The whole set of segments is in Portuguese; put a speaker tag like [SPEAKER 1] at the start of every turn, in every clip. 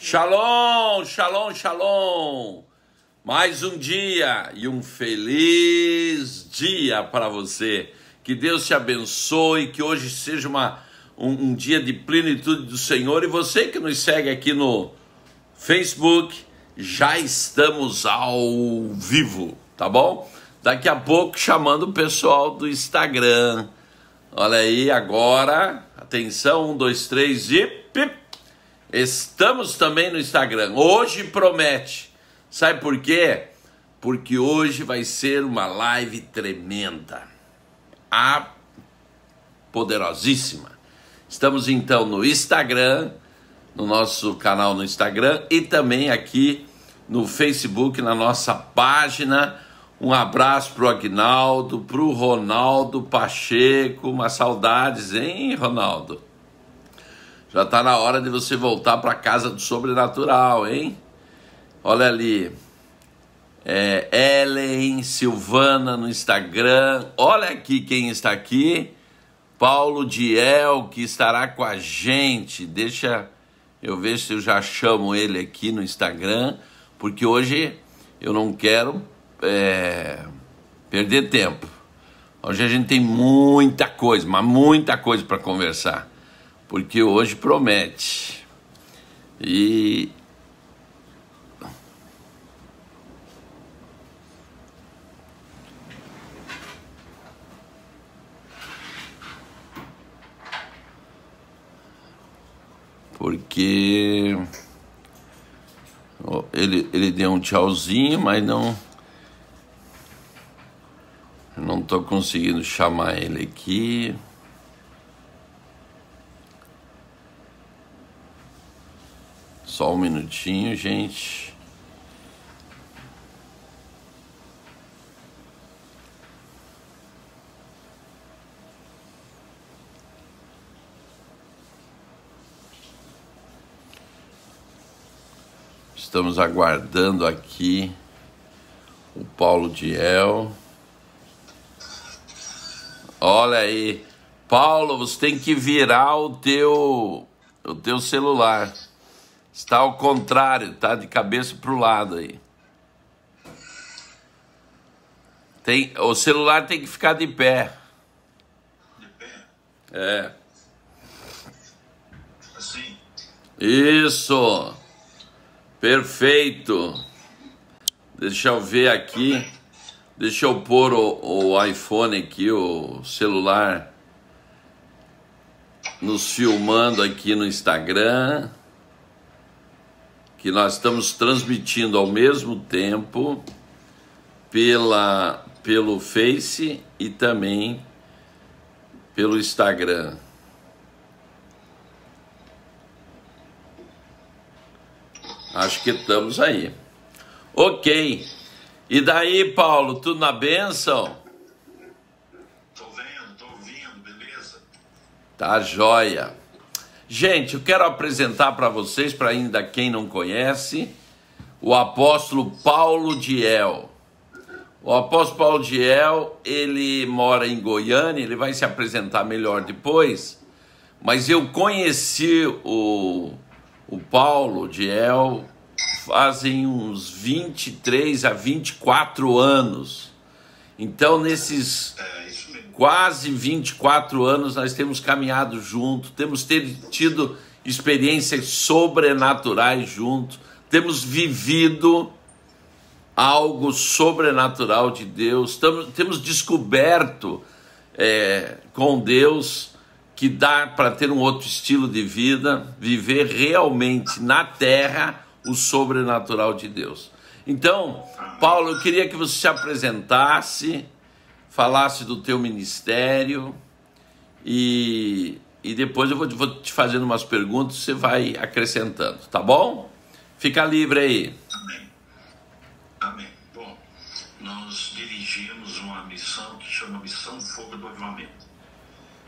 [SPEAKER 1] Shalom, shalom, shalom. Mais um dia e um feliz dia para você. Que Deus te abençoe, que hoje seja um dia de plenitude do Senhor. E você que nos segue aqui no Facebook, já estamos ao vivo, tá bom? Daqui a pouco chamando o pessoal do Instagram. Olha aí, agora, atenção, 1, 2, 3 e pip. Estamos também no Instagram. Hoje promete. Sabe por quê? Porque hoje vai ser uma live tremenda. Poderosíssima. Estamos então no Instagram, no nosso canal no Instagram e também aqui no Facebook, na nossa página. Um abraço pro Aguinaldo, pro Ronaldo Pacheco. Umas saudades, hein, Ronaldo? Já está na hora de você voltar para a casa do sobrenatural, hein? Olha ali. Ellen, Silvana no Instagram. Olha aqui quem está aqui. Paulo Diel, que estará com a gente. Deixa eu ver se eu já chamo ele aqui no Instagram. Porque hoje eu não quero perder tempo. Hoje a gente tem muita coisa, mas muita coisa para conversar. Porque hoje promete. Porque ele deu um tchauzinho, mas não estou conseguindo chamar ele aqui. Só um minutinho, gente. Estamos aguardando aqui o Paulo Diel. Olha aí. Paulo, você tem que virar o teu celular. Está ao contrário, tá de cabeça para o lado aí. O celular tem que ficar de pé.
[SPEAKER 2] De pé?
[SPEAKER 1] É.
[SPEAKER 2] Assim?
[SPEAKER 1] Isso. Perfeito. Deixa eu ver aqui. Deixa eu pôr o iPhone aqui, o celular, nos filmando aqui no Instagram. Que nós estamos transmitindo ao mesmo tempo pelo Face e também pelo Instagram. Acho que estamos aí. Ok. E daí, Paulo, tudo na bênção?
[SPEAKER 2] Tô vendo, tô ouvindo, beleza?
[SPEAKER 1] Tá jóia. Gente, eu quero apresentar para vocês, para ainda quem não conhece, o apóstolo Paulo Diel. O apóstolo Paulo Diel, ele mora em Goiânia, ele vai se apresentar melhor depois, mas eu conheci o Paulo Diel fazem uns 23 a 24 anos. Então, nesses quase 24 anos, nós temos caminhado junto, temos tido experiências sobrenaturais juntos, temos vivido algo sobrenatural de Deus, temos descoberto com Deus que dá para ter um outro estilo de vida, viver realmente na terra o sobrenatural de Deus. Então, Paulo, eu queria que você se apresentasse, falasse do teu ministério e depois eu vou te fazendo umas perguntas, você vai acrescentando, tá bom? Fica livre aí.
[SPEAKER 2] Amém. Amém. Bom, nós dirigimos uma missão que chama Missão Fogo do Avivamento.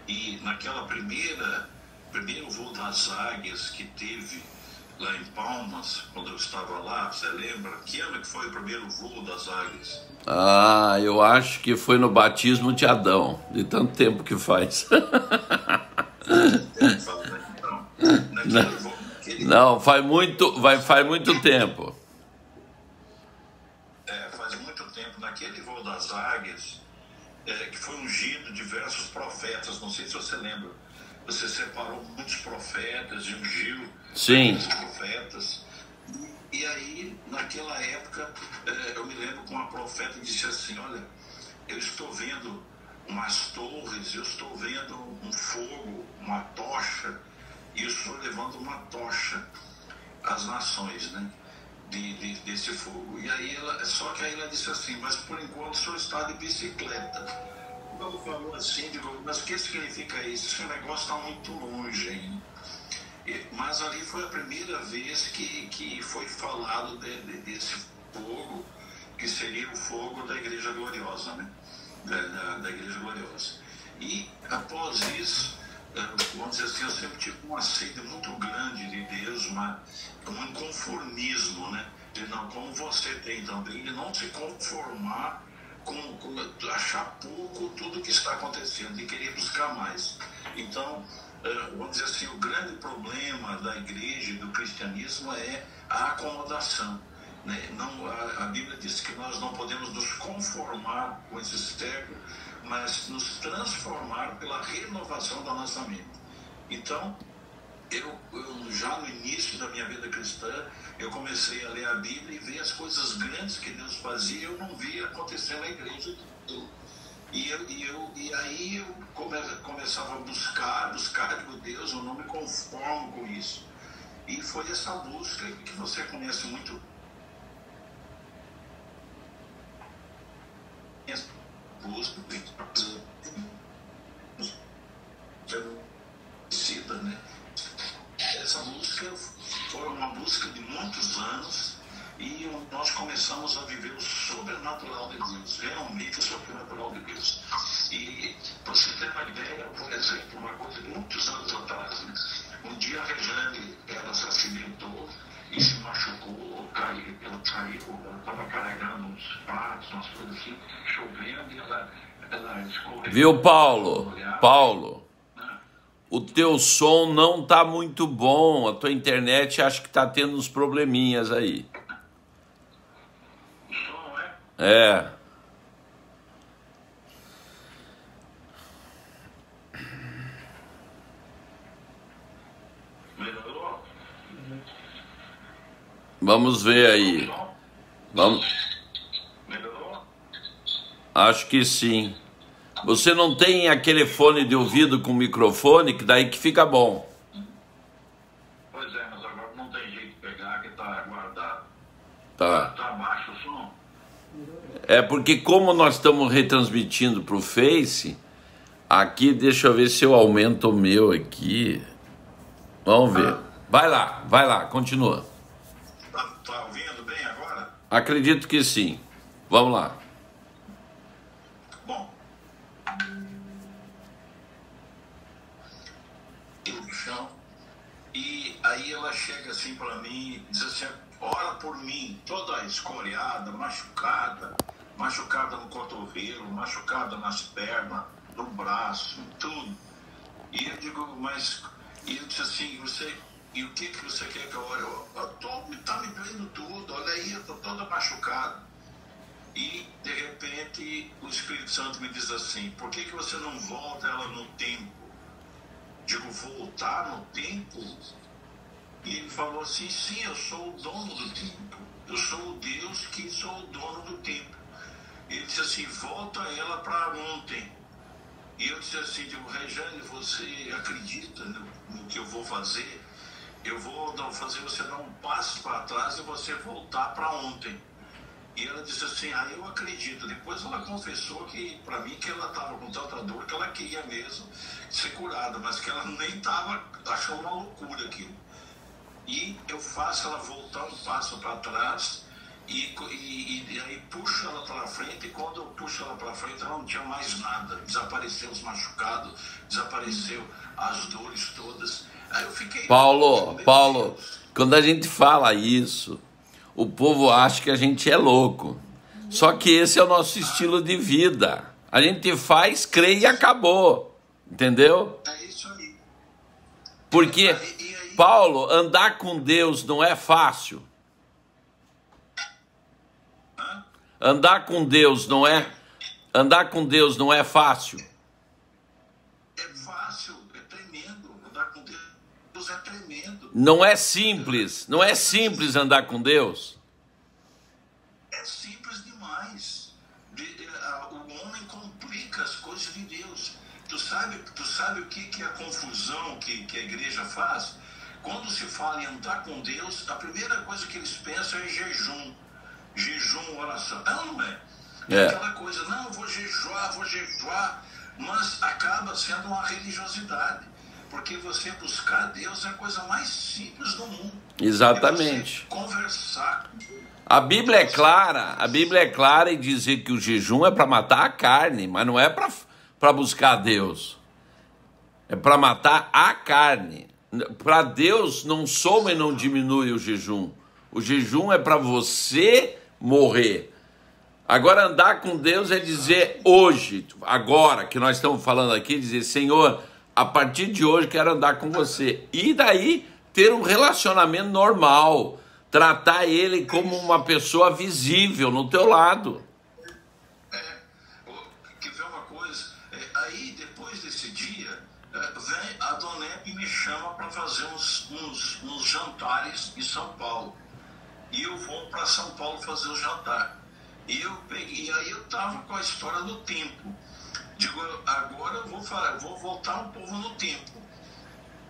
[SPEAKER 2] E naquela primeiro voo das águias que teve lá em Palmas, quando eu estava lá, você lembra? Que ano que foi o primeiro voo das águias?
[SPEAKER 1] Eu acho que foi no batismo de Adão, de tanto tempo que faz. Não, faz muito tempo.
[SPEAKER 2] Faz muito tempo, naquele voo das águias, que foi ungido diversos profetas, não sei se você lembra, você separou muitos profetas e ungiu muitos profetas, e aí, naquela época, eu me lembro que uma profeta disse assim, olha, eu estou vendo umas torres, eu estou vendo um fogo, uma tocha, e eu estou levando uma tocha às nações, né? Desse fogo. E aí só que aí ela disse assim, mas por enquanto o senhor está de bicicleta. Quando falou assim, digo, mas o que significa isso? Esse negócio está muito longe ainda. Mas ali foi a primeira vez que foi falado desse fogo, que seria o fogo da Igreja Gloriosa, né? Da Igreja Gloriosa. E após isso, vamos dizer assim, eu sempre tive uma sede muito grande de Deus, um inconformismo, né? De não, como você tem também, de não se conformar com achar pouco tudo que está acontecendo, de querer buscar mais. Então, vamos dizer assim, o grande problema da igreja e do cristianismo é a acomodação, né? Não, a Bíblia diz que nós não podemos nos conformar com esse século, mas nos transformar pela renovação da nossa mente. Então, eu já no início da minha vida cristã, eu comecei a ler a Bíblia e ver as coisas grandes que Deus fazia, eu não via acontecer na igreja. E aí eu começava a buscar de Deus, eu não me conformo com isso. E foi essa busca que você conhece muito. Busca, né? Essa busca foi uma busca de muitos anos e nós começamos a viver o sobrenatural de Deus, realmente o sobrenatural de Deus. E para você ter uma ideia, por exemplo, uma coisa de muitos anos atrás, né? Um dia a Rejane, ela se acidentou e se machucou, ela estava carregando uns pratos, umas coisas assim, chovendo, e ela escorreu.
[SPEAKER 1] Viu, Paulo? O teu som não tá muito bom, a tua internet acho que tá tendo uns probleminhas aí.
[SPEAKER 2] O som
[SPEAKER 1] É.
[SPEAKER 2] Melhorou?
[SPEAKER 1] Vamos ver aí. Vamos.
[SPEAKER 2] Melhorou?
[SPEAKER 1] Acho que sim. Você não tem aquele fone de ouvido com microfone, que daí que fica bom.
[SPEAKER 2] Pois é, mas agora não tem jeito de pegar, que tá guardado.
[SPEAKER 1] Tá.
[SPEAKER 2] Tá baixo o som?
[SPEAKER 1] É porque como nós estamos retransmitindo para o Face, aqui deixa eu ver se eu aumento o meu aqui. Vamos ver. Vai lá, continua.
[SPEAKER 2] Tá ouvindo bem agora?
[SPEAKER 1] Acredito que sim. Vamos lá.
[SPEAKER 2] Bom. No chão. E aí ela chega assim para mim e diz assim, ora por mim, toda escoriada, machucada no cotovelo, machucada nas pernas, no braço, tudo. E eu digo, e eu disse assim, e o que você quer que eu ore? Tá me doendo tudo, olha aí, eu tô toda machucada. E, de repente, o Espírito Santo me diz assim, por que você não volta ela no tempo? Digo, voltar no tempo? E ele falou assim, sim, eu sou o dono do tempo. Eu sou o Deus que sou o dono do tempo. Ele disse assim, volta ela para ontem. E eu disse assim, digo, Rejane, você acredita no que eu vou fazer? Eu vou fazer você dar um passo para trás e você voltar para ontem. E ela disse assim, eu acredito. Depois ela confessou que, para mim, que ela estava com tanta dor que ela queria mesmo ser curada, mas que ela nem estava, achou uma loucura aquilo. E eu faço ela voltar um passo para trás e aí puxo ela para frente, e quando eu puxo ela para frente, ela não tinha mais nada. Desapareceu os machucados, desapareceu as dores todas. Aí eu fiquei...
[SPEAKER 1] Paulo, quando a gente fala isso, o povo acha que a gente é louco. Só que esse é o nosso estilo de vida. A gente faz, crê e acabou. Entendeu?
[SPEAKER 2] É isso aí.
[SPEAKER 1] Porque...
[SPEAKER 2] E aí
[SPEAKER 1] Paulo, andar com Deus não é fácil? Andar com Deus não é fácil?
[SPEAKER 2] É fácil, é tremendo. Andar com Deus é tremendo.
[SPEAKER 1] Não é simples andar com Deus?
[SPEAKER 2] É simples demais. O homem complica as coisas de Deus. Tu sabe o que é a confusão que a igreja faz? Quando se fala em andar com Deus, a primeira coisa que eles pensam é jejum. Jejum, oração. Não é. É aquela coisa, não, vou jejuar, mas acaba sendo uma religiosidade. Porque você buscar Deus é a coisa mais simples do mundo.
[SPEAKER 1] Exatamente.
[SPEAKER 2] É você conversar.
[SPEAKER 1] A Bíblia é clara em dizer que o jejum é para matar a carne, mas não é para buscar Deus. É para matar a carne. Para Deus não soma e não diminui o jejum. O jejum é para você morrer. Agora, andar com Deus é dizer hoje, agora que nós estamos falando aqui, dizer, Senhor, a partir de hoje quero andar com você. E daí ter um relacionamento normal, tratar ele como uma pessoa visível no teu lado.
[SPEAKER 2] Quer ver uma coisa? Aí, depois desse dia, vem a Dona Hebe me chama para fazer uns jantares em São Paulo. E eu vou para São Paulo fazer o jantar. E aí eu tava com a história do tempo. Digo, agora eu vou voltar um pouco no tempo.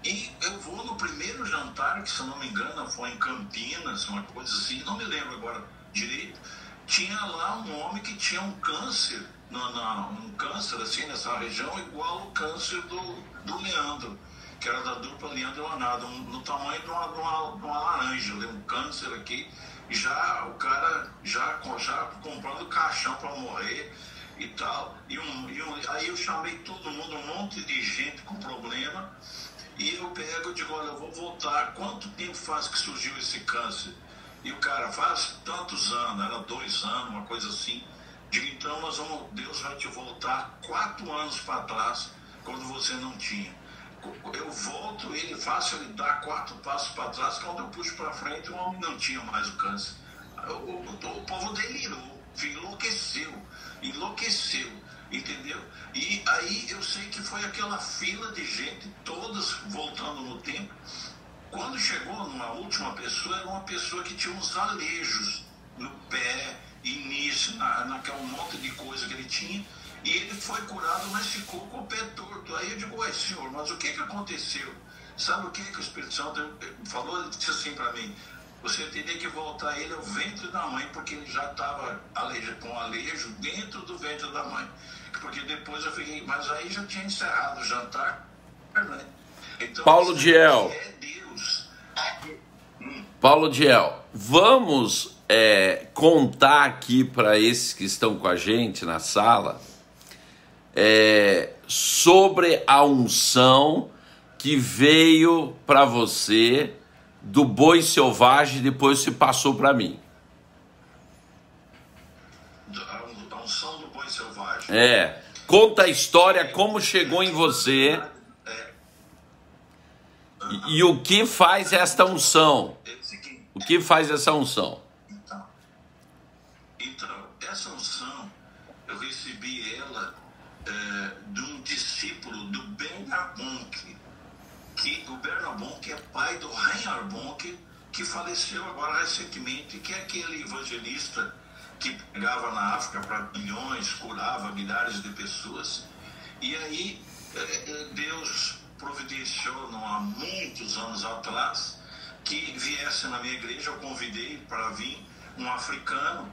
[SPEAKER 2] E eu vou no primeiro jantar, que se eu não me engano foi em Campinas, uma coisa assim, não me lembro agora direito. Tinha lá um homem que tinha um câncer, um câncer assim nessa região, igual ao câncer do Leandro, que era da dupla Leandro e Leonardo, no tamanho de uma laranja, um câncer aqui. Já o cara já comprando caixão para morrer e tal. Aí eu chamei todo mundo, um monte de gente com problema. E eu pego e digo, olha, eu vou voltar. Quanto tempo faz que surgiu esse câncer? E o cara, faz tantos anos, era 2 anos, uma coisa assim. Digo, então Deus vai te voltar 4 anos para trás, quando você não tinha. Eu volto, ele dá 4 passos para trás, quando eu puxo para frente, o homem não tinha mais o câncer. O povo delirou, enlouqueceu, entendeu? E aí eu sei que foi aquela fila de gente, todas voltando no tempo. Quando chegou numa última pessoa, era uma pessoa que tinha uns alejos no pé, início, naquele monte de coisa que ele tinha. E ele foi curado, mas ficou com o pé torto. Aí eu digo, ué, senhor, mas o que aconteceu? Sabe o que o Espírito Santo falou? Ele disse assim para mim, você teria que voltar ele ao ventre da mãe, porque ele já estava com alejo dentro do ventre da mãe. Porque depois eu fiquei, mas aí já tinha encerrado o jantar, né? Então,
[SPEAKER 1] Paulo Diel.
[SPEAKER 2] É Deus.
[SPEAKER 1] Paulo Diel, vamos contar aqui para esses que estão com a gente na sala sobre a unção que veio para você do boi selvagem e depois se passou para mim.
[SPEAKER 2] A unção do boi selvagem.
[SPEAKER 1] Conta a história, como chegou em você e o que faz esta unção. O que faz essa unção?
[SPEAKER 2] Então, essa unção, eu recebi ela de um discípulo do Bernard Bonk, que o Bernard Bonk é pai do Reinhard Bonk, que faleceu agora recentemente, que é aquele evangelista que pegava na África para milhões, curava milhares de pessoas. E aí Deus providenciou há muitos anos atrás que viesse na minha igreja. Eu convidei para vir um africano,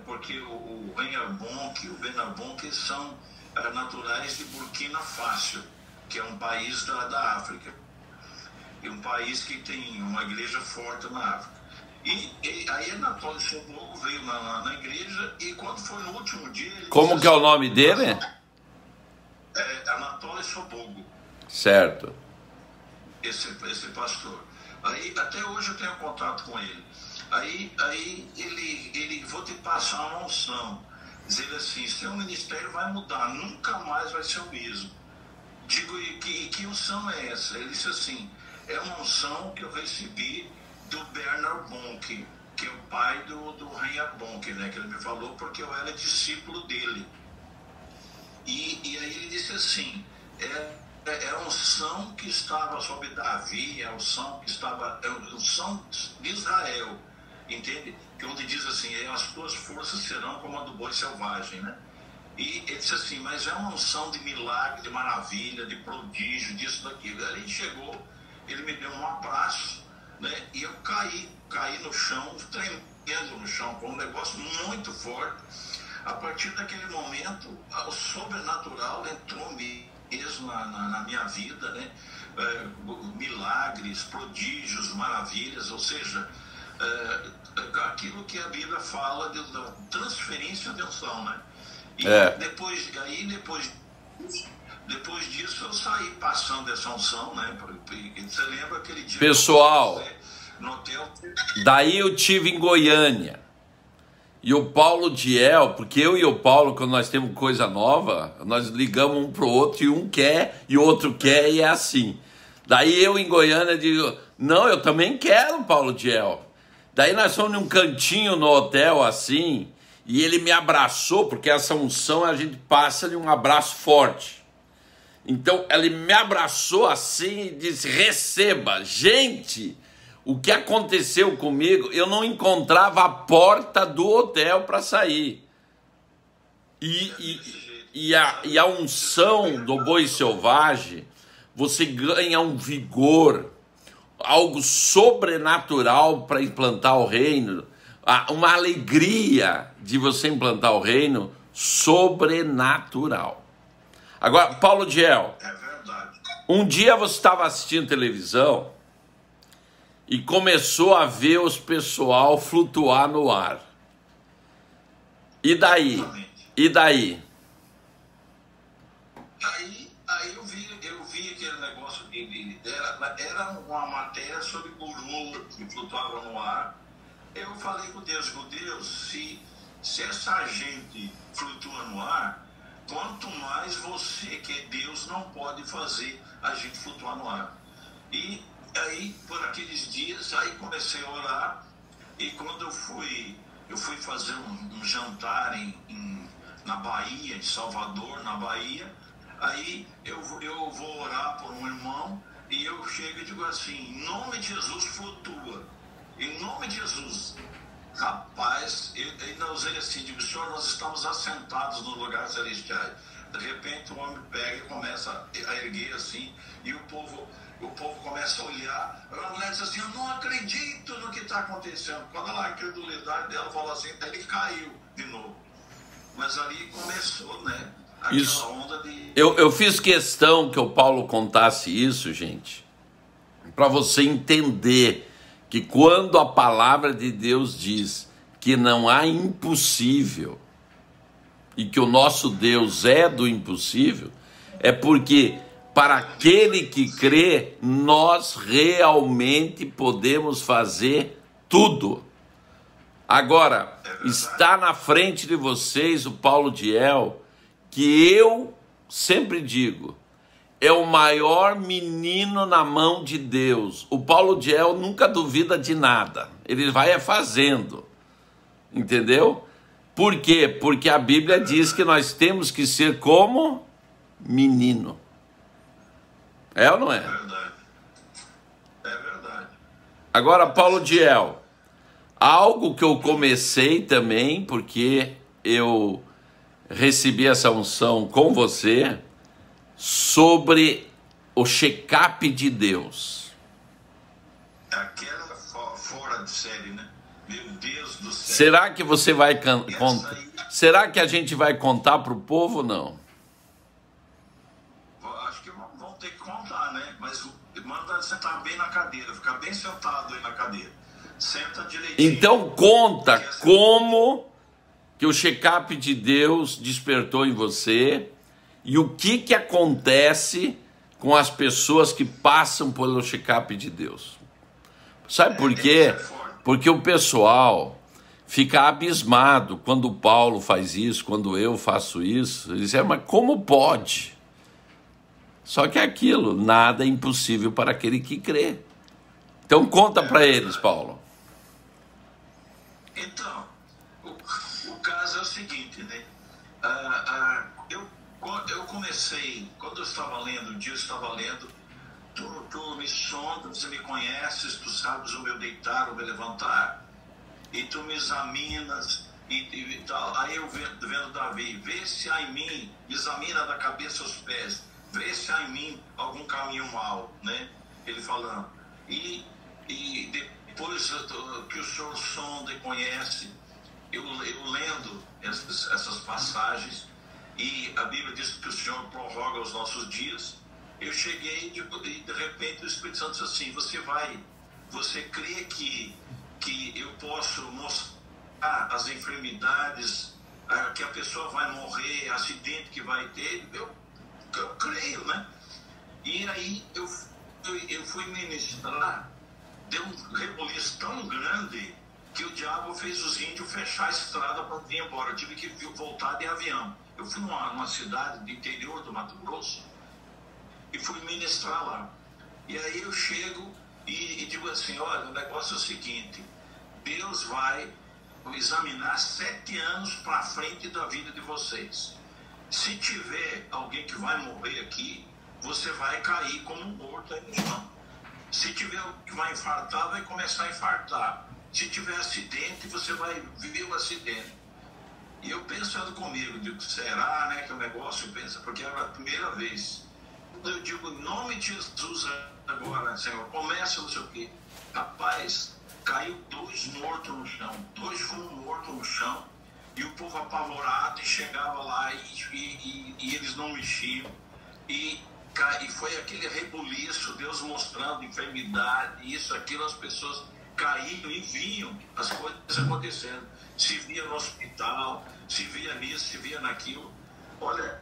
[SPEAKER 2] porque o Reinhard Bonk e o Bernard Bonk são naturais de Burkina Faso, que é um país da África, e um país que tem uma igreja forte na África. E aí Anatoly Sobogo veio na igreja, e quando foi no último dia...
[SPEAKER 1] Como que é o nome dele?
[SPEAKER 2] Anatoly Sobogo.
[SPEAKER 1] Certo.
[SPEAKER 2] Esse pastor. Aí até hoje eu tenho contato com ele. Aí ele vou te passar uma unção, dizer assim, seu ministério vai mudar, nunca mais vai ser o mesmo. Digo, e que unção é essa? Ele disse assim, é uma unção que eu recebi do Bernard Bonk, que é o pai do Reinhard Bonk, né? Que ele me falou porque eu era discípulo dele. E aí ele disse assim, é a unção que estava sobre Davi, é a unção que estava, é a unção de Israel, entende? Que onde diz assim, as tuas forças serão como a do boi selvagem, né? E ele disse assim, mas é uma unção de milagre, de maravilha, de prodígio, disso, daquilo. Aí ele chegou, ele me deu um abraço, né? E eu caí no chão, tremendo no chão, com um negócio muito forte. A partir daquele momento, o sobrenatural entrou mesmo na minha vida, né? Milagres, prodígios, maravilhas, ou seja, aquilo que a Bíblia fala da transferência de unção, né? E depois disso eu saí passando essa unção, né? Você lembra aquele dia?
[SPEAKER 1] Pessoal,
[SPEAKER 2] no hotel?
[SPEAKER 1] Daí eu tive em Goiânia. E o Paulo Diel, porque eu e o Paulo, quando nós temos coisa nova, nós ligamos um pro outro e um quer e o outro quer e é assim. Daí eu em Goiânia digo, não, eu também quero, Paulo Diel. Daí nós fomos num cantinho no hotel assim, e ele me abraçou, porque essa unção a gente passa de um abraço forte. Então ele me abraçou assim e disse, receba. Gente, o que aconteceu comigo, eu não encontrava a porta do hotel para sair. E a unção do boi selvagem, você ganha um vigor, algo sobrenatural para implantar o reino, uma alegria de você implantar o reino sobrenatural. Agora, Paulo Diel, um dia você estava assistindo televisão e começou a ver os pessoal flutuar no ar. E daí? E daí?
[SPEAKER 2] Aí eu vi aquele negócio era uma matéria sobre guru que flutuava no ar. Eu falei com Deus, se essa gente flutua no ar, quanto mais você, que é Deus, não pode fazer a gente flutuar no ar. E aí, por aqueles dias, aí comecei a orar, e quando eu fui fazer um jantar na Bahia, em Salvador, na Bahia, aí eu vou orar por um irmão, e eu chego e digo assim, em nome de Jesus, flutua, em nome de Jesus. Rapaz, eu ainda usei assim, digo, Senhor, nós estamos assentados no lugar celestial. De repente o homem pega e começa a erguer assim, e o povo começa a olhar. A mulher diz assim, eu não acredito no que está acontecendo. Quando a incredulidade dela falou assim, ele caiu de novo. Mas ali começou, né? Aquela onda de...
[SPEAKER 1] Eu fiz questão que o Paulo contasse isso, gente, para você entender que quando a palavra de Deus diz que não há impossível e que o nosso Deus é do impossível, é porque para aquele que crê, nós realmente podemos fazer tudo. Agora, está na frente de vocês o Paulo Diel, que eu sempre digo, é o maior menino na mão de Deus. O Paulo Diel nunca duvida de nada. Ele vai fazendo. Entendeu? Por quê? Porque a Bíblia diz que nós temos que ser como menino. É ou não é?
[SPEAKER 2] É verdade. É verdade.
[SPEAKER 1] Agora, Paulo Diel, algo que eu comecei também, porque eu recebi essa unção com você, sobre o check-up de Deus.
[SPEAKER 2] Aquela fora de série, né? Meu Deus do céu.
[SPEAKER 1] Será que você vai contar? Será que a gente vai contar para o povo ou não?
[SPEAKER 2] Acho que vão ter que contar, né? Mas manda sentar bem na cadeira, ficar bem sentado aí na cadeira. Senta direitinho.
[SPEAKER 1] Então conta como que o check-up de Deus despertou em você. E o que acontece com as pessoas que passam pelo check-up de Deus? Sabe por quê? Porque o pessoal fica abismado quando o Paulo faz isso, quando eu faço isso. Eles dizem, mas como pode? Só que é aquilo, nada é impossível para aquele que crê. Então conta para eles, Paulo.
[SPEAKER 2] Então, o caso é o seguinte, né? Eu comecei, quando eu estava lendo, um dia eu estava lendo, tu me sondas, você me conheces, tu sabes o meu deitar, o meu levantar, e tu me examinas e tal. Aí eu vendo Davi, vê se há em mim, examina da cabeça aos pés, vê se há em mim algum caminho mau, né? Ele falando. E depois que o Senhor sonda e conhece, eu lendo essas passagens, e a Bíblia diz que o Senhor prorroga os nossos dias. Eu cheguei e de repente o Espírito Santo disse assim: você crê que eu posso mostrar as enfermidades, que a pessoa vai morrer, acidente que vai ter? Eu creio, né? E aí eu fui ministrar, deu um reboliço tão grande que o diabo fez os índios fechar a estrada para vir embora. Eu tive que voltar de avião. Eu fui numa cidade do interior do Mato Grosso e fui ministrar lá. E aí eu chego e digo assim: olha, o negócio é o seguinte, Deus vai examinar 7 anos para frente da vida de vocês. Se tiver alguém que vai morrer aqui, você vai cair como um morto aí no chão. Se tiver alguém que vai infartar, vai começar a infartar. Se tiver acidente, você vai viver o acidente. E eu pensando comigo, digo, será, né, que o negócio pensa, porque era a primeira vez. Eu digo, em nome de Jesus agora, Senhor, começa não sei o quê. Rapaz, caiu 2 mortos no chão, 2 foram mortos no chão, e o povo apavorado, e chegava lá, e eles não mexiam, e foi aquele rebuliço, Deus mostrando enfermidade, isso, aquilo, as pessoas caíam e viam as coisas acontecendo. Se via no hospital, se via nisso, se via naquilo. Olha,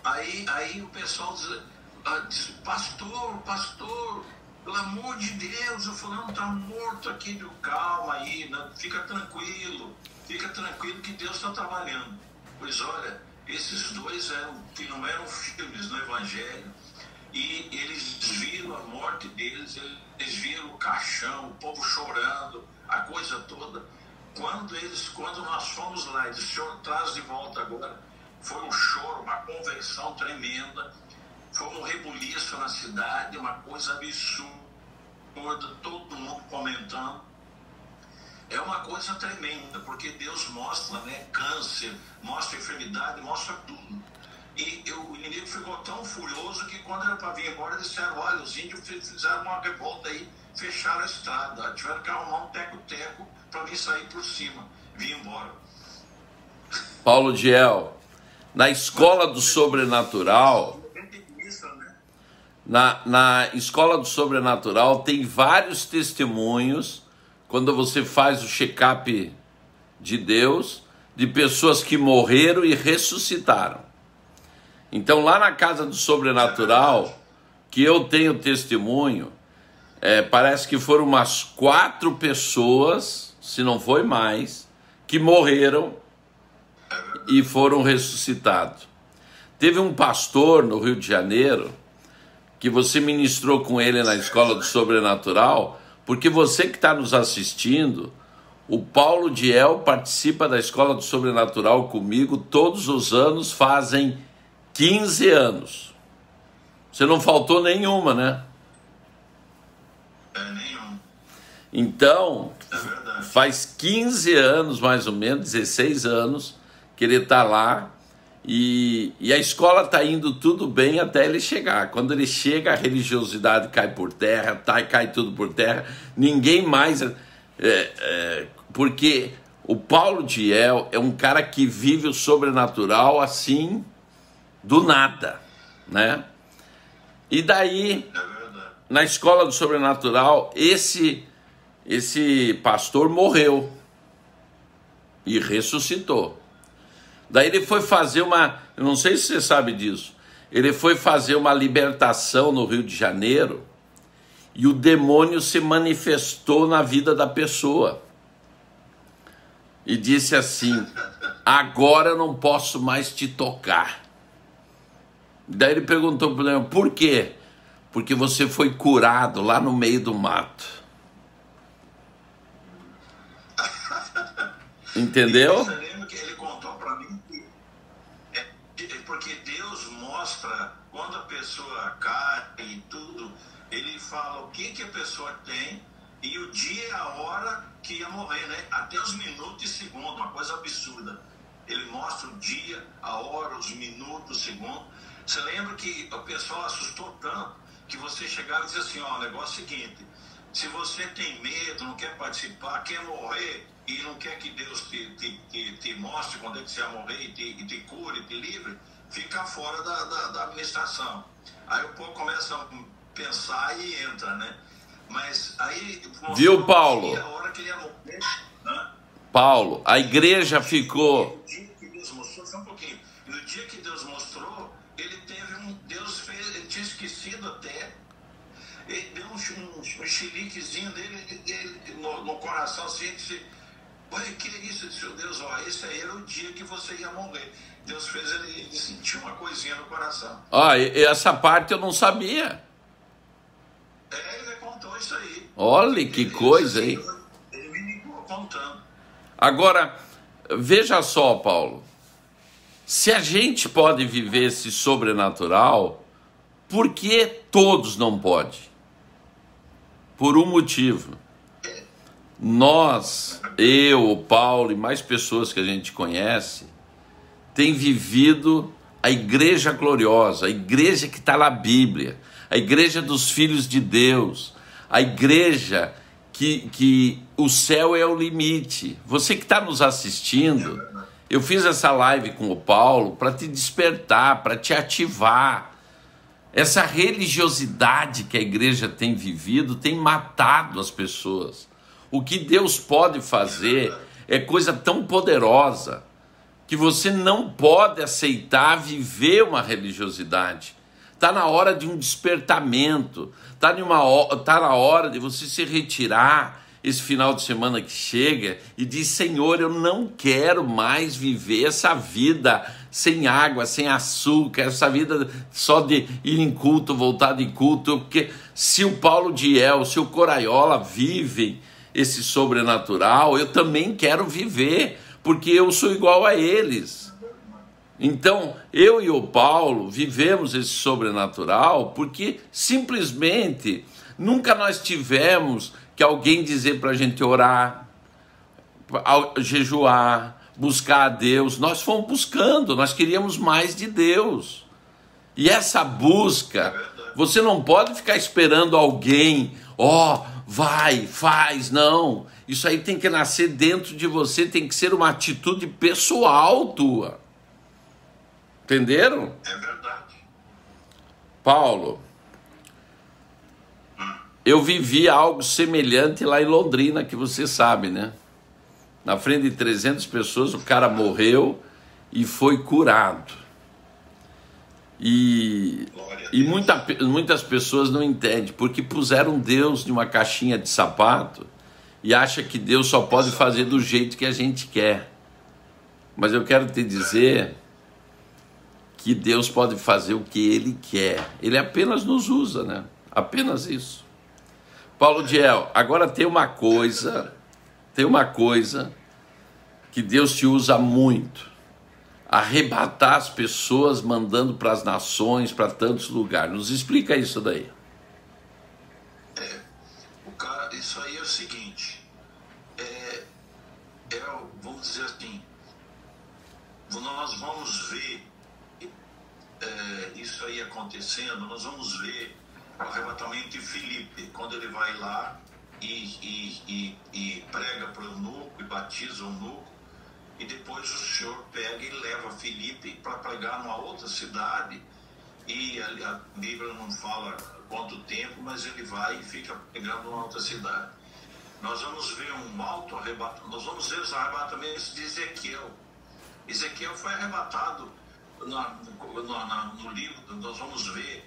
[SPEAKER 2] aí o pessoal diz, pastor, pelo amor de Deus, o fulano está morto aqui. Digo, calma aí, não, fica tranquilo que Deus está trabalhando. Pois olha, esses 2 não eram filhos no Evangelho, e eles viram a morte deles, eles viram o caixão, o povo chorando, a coisa toda. Quando nós fomos lá, e o Senhor traz de volta agora, foi um choro, uma conversão tremenda, foi um rebuliço na cidade, uma coisa absurda, todo mundo comentando. É uma coisa tremenda, porque Deus mostra, né, câncer, mostra enfermidade, mostra tudo. E o inimigo ficou tão furioso que quando era para vir embora, disseram, olha, os índios fizeram uma revolta aí, fecharam a estrada, tiveram que arrumar um teco-teco para vir sair por cima, vir embora.
[SPEAKER 1] Paulo Diel, na escola do sobrenatural, na escola do sobrenatural tem vários testemunhos, quando você faz o check-up de Deus, de pessoas que morreram e ressuscitaram. Então lá na casa do sobrenatural, que eu tenho testemunho, parece que foram umas 4 pessoas, se não foi mais, que morreram e foram ressuscitados. Teve um pastor no Rio de Janeiro, que você ministrou com ele na escola do sobrenatural, porque você que está nos assistindo, o Paulo Diel participa da escola do sobrenatural comigo todos os anos, fazem 15 anos. Você não faltou nenhuma, né?
[SPEAKER 2] Nenhum.
[SPEAKER 1] Então, faz 15 anos, mais ou menos, 16 anos, que ele está lá, e a escola está indo tudo bem até ele chegar. Quando ele chega, a religiosidade cai por terra, cai tudo por terra, ninguém mais... porque o Paulo Diel é um cara que vive o sobrenatural assim, do nada, né? E daí, na escola do sobrenatural, esse pastor morreu e ressuscitou. Daí ele foi fazer eu não sei se você sabe disso, ele foi fazer uma libertação no Rio de Janeiro e o demônio se manifestou na vida da pessoa e disse assim, agora eu não posso mais te tocar. Daí ele perguntou para ele, por quê? Porque você foi curado lá no meio do mato. Entendeu?
[SPEAKER 2] Você lembra que ele contou para mim que porque Deus mostra quando a pessoa cai e tudo, ele fala o que a pessoa tem e o dia e a hora que ia morrer, né? Até os minutos e segundos, uma coisa absurda. Ele mostra o dia, a hora, os minutos, segundos. Você lembra que o pessoal assustou tanto que você chegava e dizia assim, ó, o negócio é o seguinte, se você tem medo, não quer participar, quer morrer e não quer que Deus te mostre quando é que você vai morrer e te cure, te livre, fica fora da administração. Aí o povo começa a pensar e entra, né? Mas aí...
[SPEAKER 1] Viu, Paulo?
[SPEAKER 2] A hora que ele ia morrer, né?
[SPEAKER 1] Paulo, a igreja ficou...
[SPEAKER 2] No dia que Deus mostrou, só um pouquinho. No dia que Deus mostrou, ele teve Deus fez, ele tinha esquecido até, ele deu um chiliquezinho dele no coração, assim, disse, olha, que é isso? Disse, Deus, ó, esse aí era o dia que você ia morrer. Deus fez ele sentir uma coisinha no coração.
[SPEAKER 1] Essa parte eu não sabia.
[SPEAKER 2] Ele contou isso aí.
[SPEAKER 1] Olha que coisa, hein?
[SPEAKER 2] Ele me ligou contando.
[SPEAKER 1] Agora, veja só, Paulo. Se a gente pode viver esse sobrenatural, por que todos não podem? Por um motivo. Nós, eu, o Paulo e mais pessoas que a gente conhece, tem vivido a igreja gloriosa, a igreja que está na Bíblia, a igreja dos filhos de Deus, a igreja que o céu é o limite. Você que está nos assistindo, eu fiz essa live com o Paulo para te despertar, para te ativar. Essa religiosidade que a igreja tem vivido tem matado as pessoas. O que Deus pode fazer é coisa tão poderosa que você não pode aceitar viver uma religiosidade. Está na hora de um despertamento, está na hora de você se retirar esse final de semana que chega e diz, Senhor, eu não quero mais viver essa vida sem água, sem açúcar, essa vida só de ir em culto, voltar de culto, porque se o Paulo Diel, se o Coraiola vivem esse sobrenatural, eu também quero viver, porque eu sou igual a eles. Então, eu e o Paulo vivemos esse sobrenatural porque simplesmente nunca nós tivemos que alguém dizer para a gente orar, jejuar, buscar a Deus. Nós fomos buscando, nós queríamos mais de Deus. E essa busca, você não pode ficar esperando alguém, vai, faz, não. Isso aí tem que nascer dentro de você, tem que ser uma atitude pessoal tua. Entenderam?
[SPEAKER 2] É verdade.
[SPEAKER 1] Paulo, eu vivi algo semelhante lá em Londrina, que você sabe, né? Na frente de 300 pessoas, o cara morreu e foi curado. E muitas pessoas não entendem, porque puseram Deus numa caixinha de sapato e acham que Deus só pode fazer do jeito que a gente quer. Mas eu quero te dizer que Deus pode fazer o que Ele quer. Ele apenas nos usa, né? Apenas isso. Paulo Diel, agora tem uma coisa que Deus te usa muito. Arrebatar as pessoas, mandando para as nações, para tantos lugares. Nos explica isso daí.
[SPEAKER 2] Isso aí é o seguinte, vamos dizer assim, nós vamos ver isso aí acontecendo, nós vamos ver o arrebatamento de Filipe, quando ele vai lá e prega para o eunuco e batiza o eunuco, e depois o Senhor pega e leva Filipe para pregar numa outra cidade, e a Bíblia não fala quanto tempo, mas ele vai e fica pregando numa outra cidade. Nós vamos ver um alto arrebatamento, nós vamos ver os arrebatamentos de Ezequiel. Ezequiel foi arrebatado no livro, nós vamos ver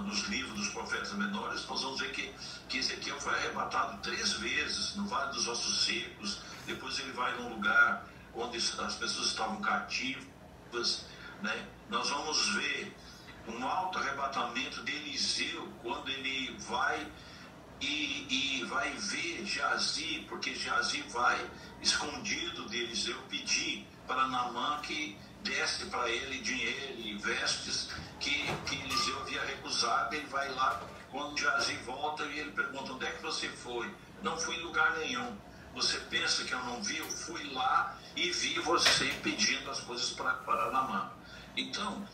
[SPEAKER 2] nos livros dos profetas menores, nós vamos ver que Ezequiel foi arrebatado 3 vezes no Vale dos Ossos Secos, depois ele vai num lugar onde as pessoas estavam cativas, né? Nós vamos ver um alto arrebatamento de Eliseu, quando ele vai e vai ver Geazi, porque Geazi vai escondido de Eliseu pedir para Naamã que desse para ele dinheiro e vestes que Eliseu havia recusado. Ele vai lá, quando Geazi volta, e ele pergunta: onde é que você foi? Não fui em lugar nenhum. Você pensa que eu não vi? Eu fui lá e vi você pedindo as coisas para Naamã. Então,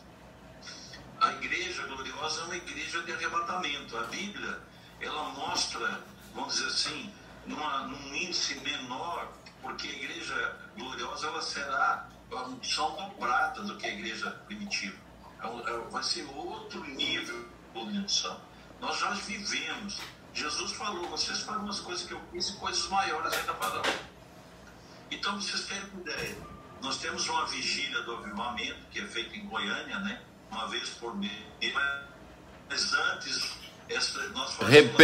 [SPEAKER 2] a igreja gloriosa é uma igreja de arrebatamento. A Bíblia, ela mostra, vamos dizer assim, num índice menor, porque a igreja gloriosa ela será a unção dobrada do que a igreja primitiva. Vai ser outro nível de unção. Nós já vivemos. Jesus falou: vocês farão as coisas que eu fiz e coisas maiores ainda farão. Então, vocês terem uma ideia, nós temos uma vigília do avivamento, que é feita em Goiânia, né? Uma vez por mês. Mas antes, nós fazemos...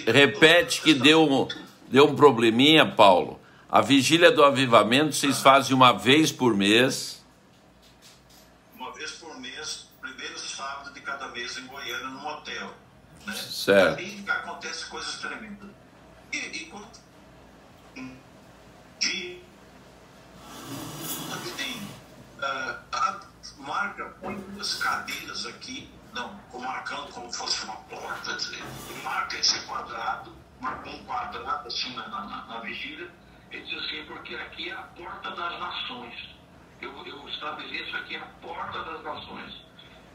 [SPEAKER 1] Repete que deu um probleminha, Paulo. A vigília do avivamento vocês fazem uma vez por mês.
[SPEAKER 2] Uma vez por mês, primeiro sábado de cada mês em Goiânia, num hotel. Né?
[SPEAKER 1] Certo.
[SPEAKER 2] Ali acontecem coisas tremendas. E quando marca, põe duas cadeiras aqui, marcando como fosse uma porta, e marca esse quadrado, marca um quadrado assim na vigília, e diz assim: porque aqui é a porta das nações. Eu estabeleço aqui a porta das nações.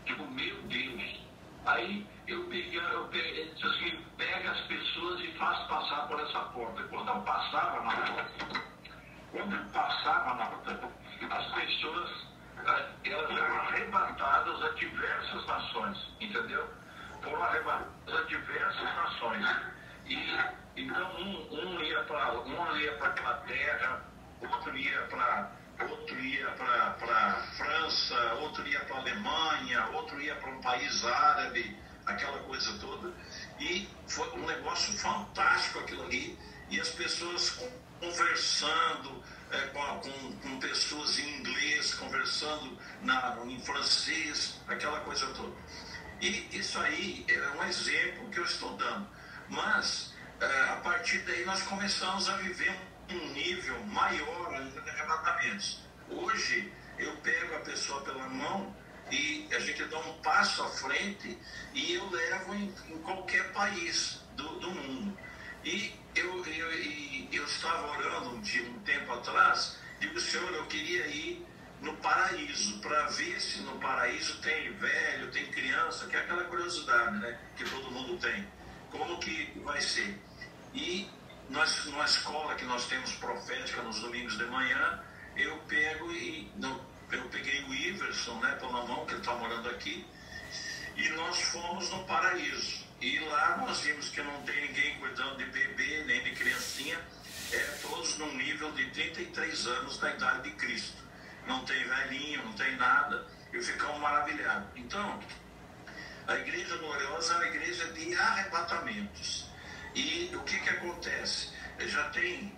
[SPEAKER 2] Tipo, meu Deus. Aí ele disse assim: pega as pessoas e faz passar por essa porta. Quando eu passava na porta, as pessoas elas eram arrebatadas a diversas nações, entendeu? Foram arrebatadas a diversas nações. E então um ia para a Inglaterra, outro ia para França, outro ia para a Alemanha, outro ia para um país árabe, aquela coisa toda. E foi um negócio fantástico aquilo ali. E as pessoas conversando com pessoas em inglês, conversando em francês, aquela coisa toda. E isso aí é um exemplo que eu estou dando. Mas, a partir daí, nós começamos a viver um nível maior ainda de arrebatamentos. Hoje, eu pego a pessoa pela mão e a gente dá um passo à frente e eu levo em qualquer país do mundo. E eu estava orando um tempo atrás, digo: Senhor, eu queria ir no paraíso, para ver se no paraíso tem velho, tem criança, que é aquela curiosidade, né, que todo mundo tem. Como que vai ser? E numa escola que nós temos profética nos domingos de manhã, eu peguei o Iverson, né, pela mão, que ele está morando aqui, e nós fomos no paraíso. E lá nós vimos que não tem ninguém cuidando de bebê, nem de criancinha, todos num nível de 33 anos da idade de Cristo. Não tem velhinho, não tem nada, e ficamos maravilhados. Então, a igreja gloriosa é uma igreja de arrebatamentos. E o que acontece?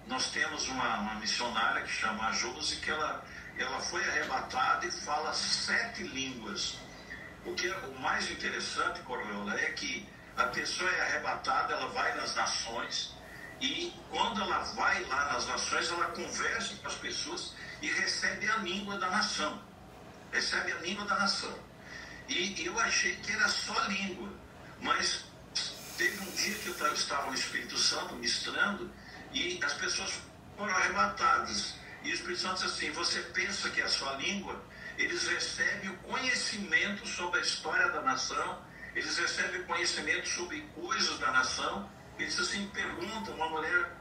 [SPEAKER 2] Nós temos uma missionária que chama Josi, que ela foi arrebatada e fala 7 línguas. O mais interessante, Corolla, é que a pessoa é arrebatada, ela vai nas nações, e quando ela vai lá nas nações, ela conversa com as pessoas e recebe a língua da nação. Recebe a língua da nação. E eu achei que era só língua, mas teve um dia que eu estava no Espírito Santo ministrando e as pessoas foram arrebatadas. E o Espírito Santo disse assim: você pensa que é a sua língua? Eles recebem o conhecimento sobre a história da nação, eles recebem conhecimento sobre coisas da nação. Eles assim perguntam: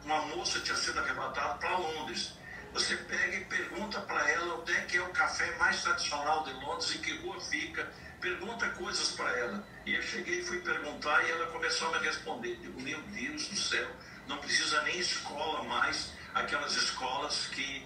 [SPEAKER 2] uma moça tinha sido arrebatada para Londres. Você pega e pergunta para ela onde é que é o café mais tradicional de Londres, em que rua fica, pergunta coisas para ela. E eu cheguei e fui perguntar e ela começou a me responder. Digo: meu Deus do céu, não precisa nem escola mais, aquelas escolas que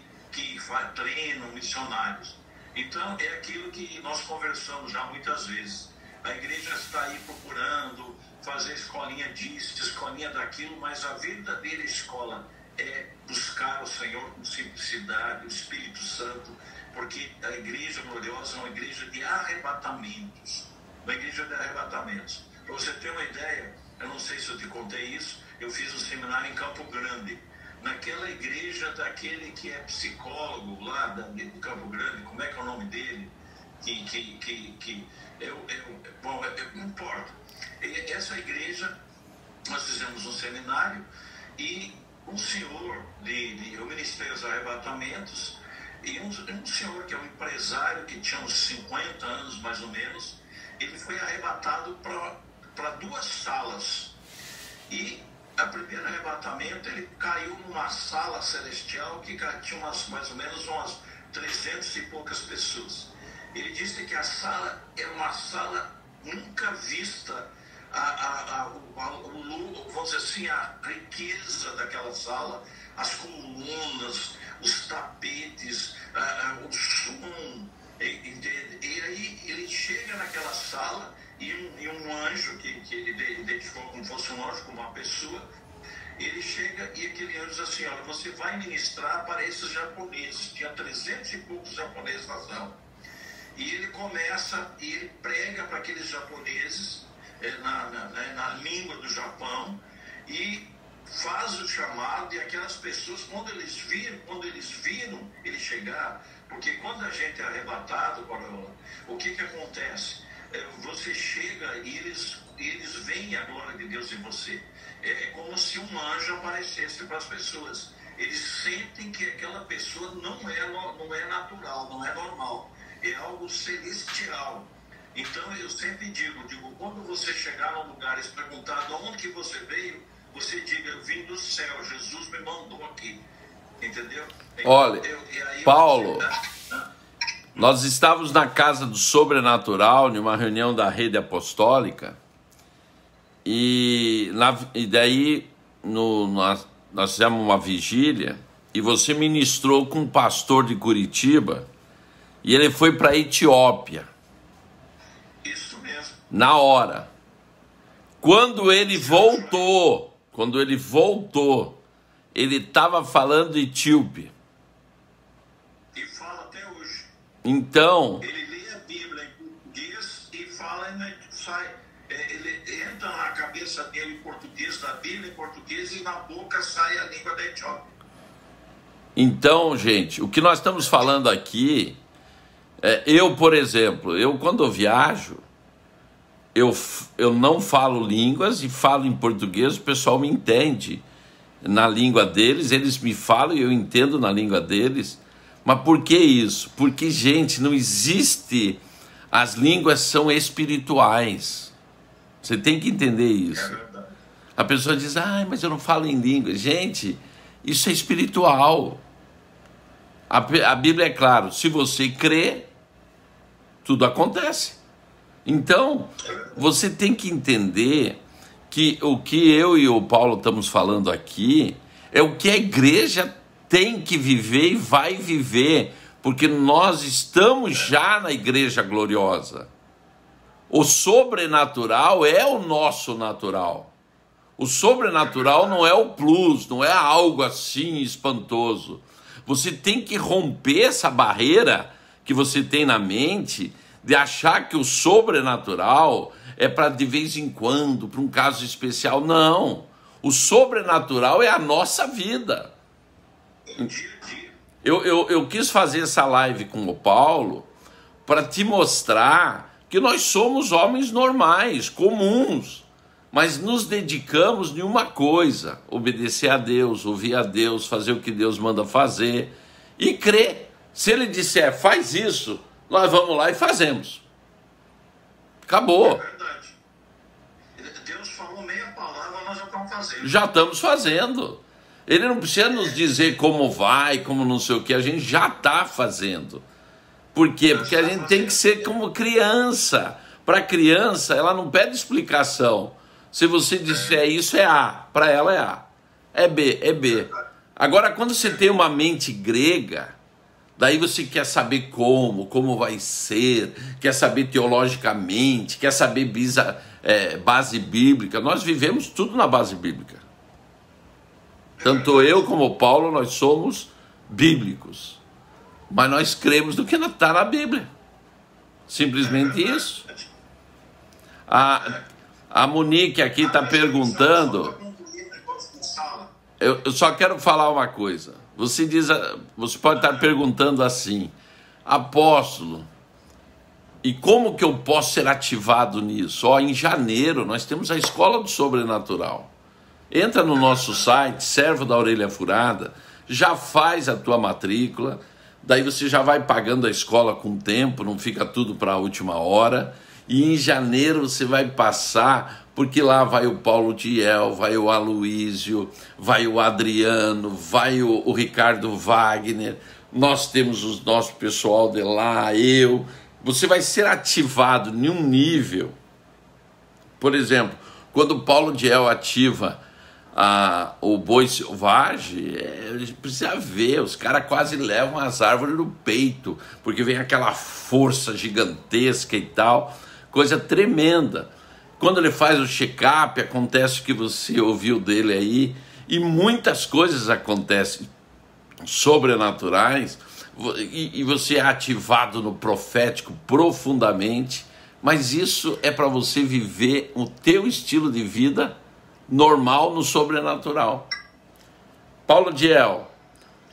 [SPEAKER 2] treinam missionários. Então é aquilo que nós conversamos já muitas vezes. A igreja está aí procurando fazer escolinha disso, escolinha daquilo, mas a verdadeira escola é buscar o Senhor com simplicidade, o Espírito Santo, porque a igreja gloriosa é uma igreja de arrebatamentos. Uma igreja de arrebatamentos. Para você ter uma ideia, eu não sei se eu te contei isso, eu fiz um seminário em Campo Grande, naquela igreja daquele que é psicólogo lá de Campo Grande, como é que é o nome dele? Bom, não importa. Essa igreja, nós fizemos um seminário e um senhor, eu ministrei os arrebatamentos, e um senhor que é um empresário que tinha uns 50 anos mais ou menos, ele foi arrebatado para 2 salas. E a primeiro arrebatamento ele caiu numa sala celestial que tinha mais ou menos umas 300 e poucas pessoas. Ele disse que a sala era uma sala nunca vista, vamos dizer assim, a riqueza daquela sala, as colunas, os tapetes, o som, e aí ele chega naquela sala e um anjo, que ele identificou como fosse um anjo, como uma pessoa, ele chega e aquele anjo diz assim, olha, você vai ministrar para esses japoneses, tinha 300 e poucos japoneses na sala, e ele começa, e ele prega para aqueles japoneses, na língua do Japão, e faz o chamado, e aquelas pessoas, quando eles viram ele chegar, porque quando a gente é arrebatado, o que acontece? Você chega e eles veem a glória de Deus em você. É como se um anjo aparecesse para as pessoas. Eles sentem que aquela pessoa não é natural, não é normal, é algo celestial. Então eu sempre digo, quando você chegar num lugar e se perguntar de onde que você veio, você diga, eu vim do céu, Jesus me mandou aqui, entendeu?
[SPEAKER 1] Olha, Paulo, nós estávamos na Casa do Sobrenatural, numa reunião da Rede Apostólica, e daí nós fizemos uma vigília, e você ministrou com um pastor de Curitiba, e ele foi para a Etiópia.
[SPEAKER 2] Isso mesmo.
[SPEAKER 1] Na hora. Quando ele voltou, ele estava falando etíope.
[SPEAKER 2] E fala até hoje.
[SPEAKER 1] Então,
[SPEAKER 2] ele lê a Bíblia em português e fala, ele entra na cabeça dele em português, da Bíblia em português, e na boca sai a língua da Etiópia.
[SPEAKER 1] Então, gente, o que nós estamos falando aqui, por exemplo, quando eu viajo, eu não falo línguas e falo em português, o pessoal me entende na língua deles, eles me falam e eu entendo na língua deles. Mas por que isso? Porque, gente, não existe... As línguas são espirituais. Você tem que entender isso. A pessoa diz, mas eu não falo em língua. Gente, isso é espiritual. A Bíblia é claro, se você crê, tudo acontece. Então, você tem que entender que o que eu e o Paulo estamos falando aqui é o que a igreja tem que viver e vai viver, porque nós estamos já na igreja gloriosa. O sobrenatural é o nosso natural. O sobrenatural não é o plus, não é algo assim espantoso. Você tem que romper essa barreira que você tem na mente de achar que o sobrenatural é para de vez em quando, para um caso especial. Não. O sobrenatural é a nossa vida. Eu quis fazer essa live com o Paulo para te mostrar que nós somos homens normais, comuns, mas nos dedicamos em uma coisa: obedecer a Deus, ouvir a Deus, fazer o que Deus manda fazer e crer. Se Ele disser, faz isso, nós vamos lá e fazemos. Acabou.
[SPEAKER 2] É verdade. Deus falou meia palavra, nós já estamos fazendo.
[SPEAKER 1] Já estamos fazendo. Ele não precisa nos dizer como vai, como não sei o que, a gente já está fazendo. Por quê? Porque a gente tem que ser como criança. Para criança, ela não pede explicação. Se você disser isso é A, para ela é A. É B, é B. Agora, quando você tem uma mente grega, daí você quer saber como vai ser, quer saber teologicamente, quer saber base bíblica. Nós vivemos tudo na base bíblica. Tanto eu como o Paulo, nós somos bíblicos. Mas nós cremos no que está na Bíblia. Simplesmente isso. A Monique aqui está perguntando. Eu só quero falar uma coisa. Você pode estar perguntando assim, apóstolo, e como que eu posso ser ativado nisso? Em janeiro nós temos a Escola do Sobrenatural. Entra no nosso site, Servo da Orelha Furada, já faz a tua matrícula, daí você já vai pagando a escola com o tempo, não fica tudo para a última hora. E em janeiro você vai passar, porque lá vai o Paulo Diel, vai o Aloísio, vai o Adriano, vai o Ricardo Wagner, nós temos o nosso pessoal de lá, eu. Você vai ser ativado em um nível. Por exemplo, quando o Paulo Diel ativa o boi selvagem, a gente precisa ver, os caras quase levam as árvores no peito, porque vem aquela força gigantesca e tal, coisa tremenda. Quando ele faz o check-up, acontece o que você ouviu dele aí, e muitas coisas acontecem sobrenaturais, e você é ativado no profético profundamente, mas isso é para você viver o teu estilo de vida normal no sobrenatural. Paulo Diel,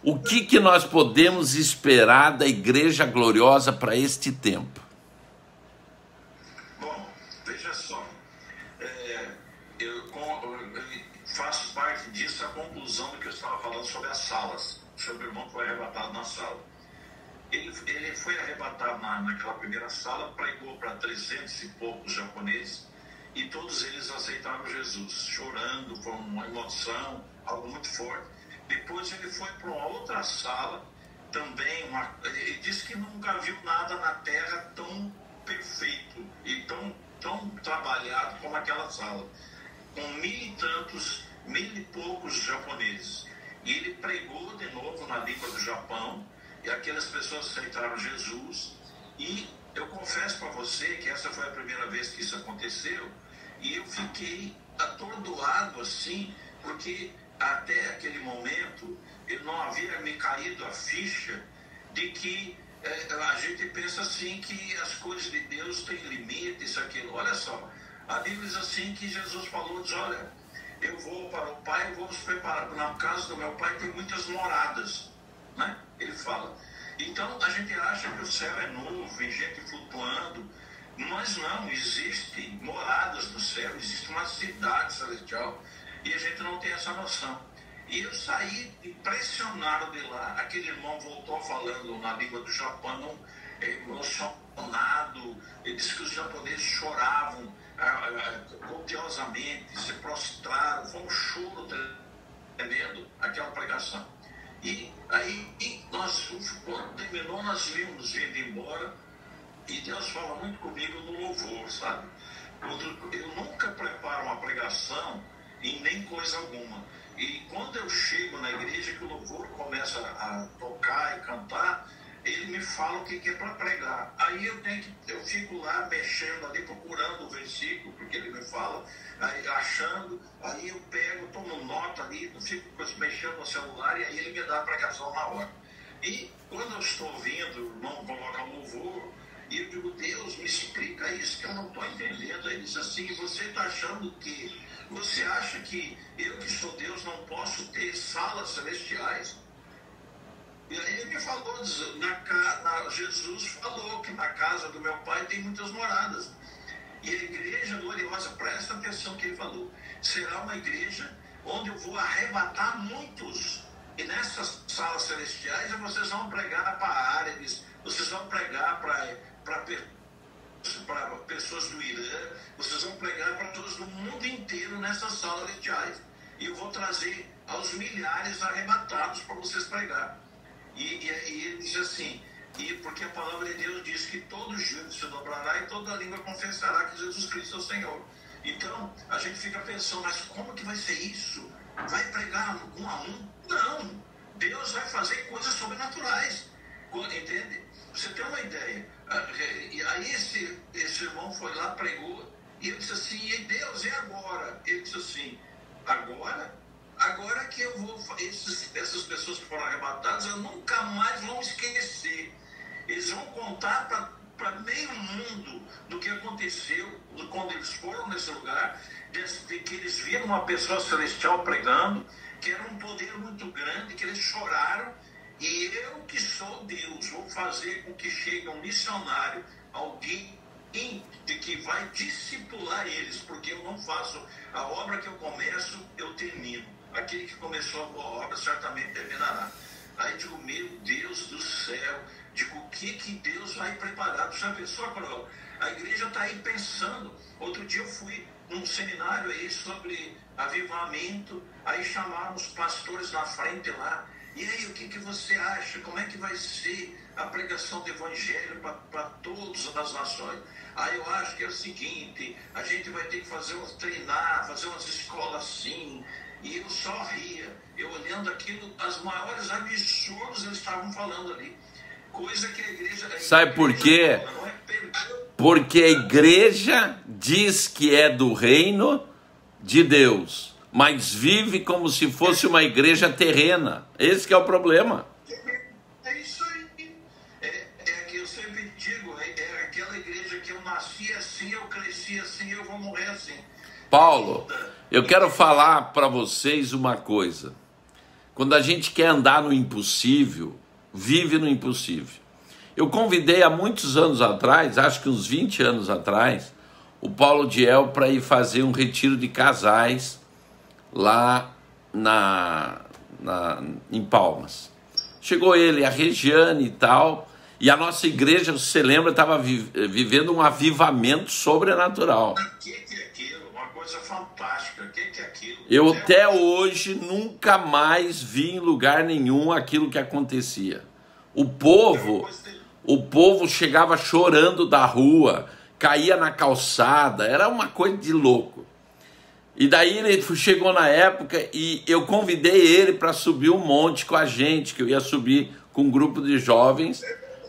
[SPEAKER 1] o que nós podemos esperar da Igreja Gloriosa para este tempo?
[SPEAKER 2] Bom, veja só, eu faço parte disso, a conclusão do que eu estava falando sobre as salas, sobre o irmão que foi arrebatado na sala. Ele foi arrebatado naquela primeira sala, pregou para 300 e poucos japoneses, e todos eles aceitaram Jesus, chorando, com uma emoção, algo muito forte. Depois ele foi para uma outra sala, também, ele disse que nunca viu nada na terra tão perfeito e tão trabalhado como aquela sala, com 1.000 e poucos japoneses. E ele pregou de novo na língua do Japão, e aquelas pessoas aceitaram Jesus. E eu confesso para você que essa foi a primeira vez que isso aconteceu, e eu fiquei atordoado assim, porque até aquele momento eu não havia me caído a ficha de que a gente pensa assim que as coisas de Deus têm limites, aquilo. Olha só, a Bíblia diz assim que Jesus falou, diz, olha, eu vou para o Pai, eu vou nos preparar, na casa do meu Pai tem muitas moradas, né? Ele fala. Então a gente acha que o céu é nuvem, gente flutuando, mas não, existem moradas do céu, existe uma cidade celestial, e a gente não tem essa noção. E eu saí impressionado de lá. Aquele irmão voltou falando na língua do Japão, emocionado. Ele disse que os japoneses choravam copiosamente, se prostraram, foi um choro tremendo aquela pregação. E aí, quando terminou, nós vimos indo embora, e Deus fala muito comigo no louvor, sabe? Eu nunca preparo uma pregação em nem coisa alguma. E quando eu chego na igreja, que o louvor começa a tocar e cantar, ele me fala o que é para pregar. Aí eu fico lá mexendo ali, procurando o versículo, porque ele me fala, aí, achando, aí eu pego, tomo nota ali, eu fico mexendo no celular, e aí ele me dá a pregação na hora. E quando eu estou ouvindo, o irmão coloca um louvor, e eu digo, Deus, me explica isso que eu não estou entendendo. Aí ele diz assim, você está achando que, você acha que eu que sou Deus não posso ter salas celestiais? E aí ele me falou, Jesus falou que na casa do meu Pai tem muitas moradas. E a igreja gloriosa, presta atenção no que ele falou, será uma igreja onde eu vou arrebatar muitos. E nessas salas celestiais vocês vão pregar para árabes, vocês vão pregar para pessoas do Irã, vocês vão pregar para todos do mundo inteiro nessas salas celestiais. E eu vou trazer aos milhares arrebatados para vocês pregar. E ele diz assim, porque a palavra de Deus diz que todo joelho se dobrará e toda língua confessará que Jesus Cristo é o Senhor. Então, a gente fica pensando, mas como que vai ser isso? Vai pregar um a um? Não! Deus vai fazer coisas sobrenaturais. Entende? Você tem uma ideia. E aí esse irmão foi lá, pregou, e eu disse assim, e Deus, e agora? Ele disse assim, agora que eu vou, essas pessoas que foram arrebatadas, eu nunca mais vão esquecer. Eles vão contar para para meio mundo do que aconteceu quando eles foram nesse lugar, de que eles viram uma pessoa celestial pregando, que era um poder muito grande, que eles choraram, e eu que sou Deus, vou fazer com que chegue um missionário, alguém de que vai discipular eles, porque eu não faço a obra que eu começo, eu termino. Aquele que começou a boa obra certamente terminará. Aí digo, meu Deus do céu, digo, o que Deus vai preparar? Tu já pensou, Coronel? A igreja está aí pensando. Outro dia eu fui num seminário aí sobre avivamento, aí chamaram os pastores na frente lá. E aí, o que você acha? Como é que vai ser a pregação do evangelho para todas as nações? Aí eu acho que é o seguinte, a gente vai ter que treinar, fazer umas escolas assim. E eu só ria, eu olhando aquilo, as maiores absurdos eles estavam falando ali. Coisa que a igreja...
[SPEAKER 1] Sabe por quê? Porque a igreja diz que é do reino de Deus, mas vive como se fosse uma igreja terrena. Esse que é o problema.
[SPEAKER 2] É isso aí. É que eu sempre digo, é aquela igreja que eu nasci assim, eu cresci assim, eu vou morrer assim.
[SPEAKER 1] Paulo, eu quero falar para vocês uma coisa. Quando a gente quer andar no impossível, vive no impossível. Eu convidei há muitos anos atrás, acho que uns 20 anos atrás, o Paulo Diel para ir fazer um retiro de casais lá em Palmas. Chegou ele, a Regiane e tal, e a nossa igreja, você lembra, estava vivendo um avivamento sobrenatural.
[SPEAKER 2] O que é aquilo? Uma coisa fantástica. O que é aquilo?
[SPEAKER 1] Eu até hoje nunca mais vi em lugar nenhum aquilo que acontecia. O povo chegava chorando da rua, caía na calçada, era uma coisa de louco. E daí ele chegou na época e eu convidei ele para subir um monte com a gente, que eu ia subir com um grupo de jovens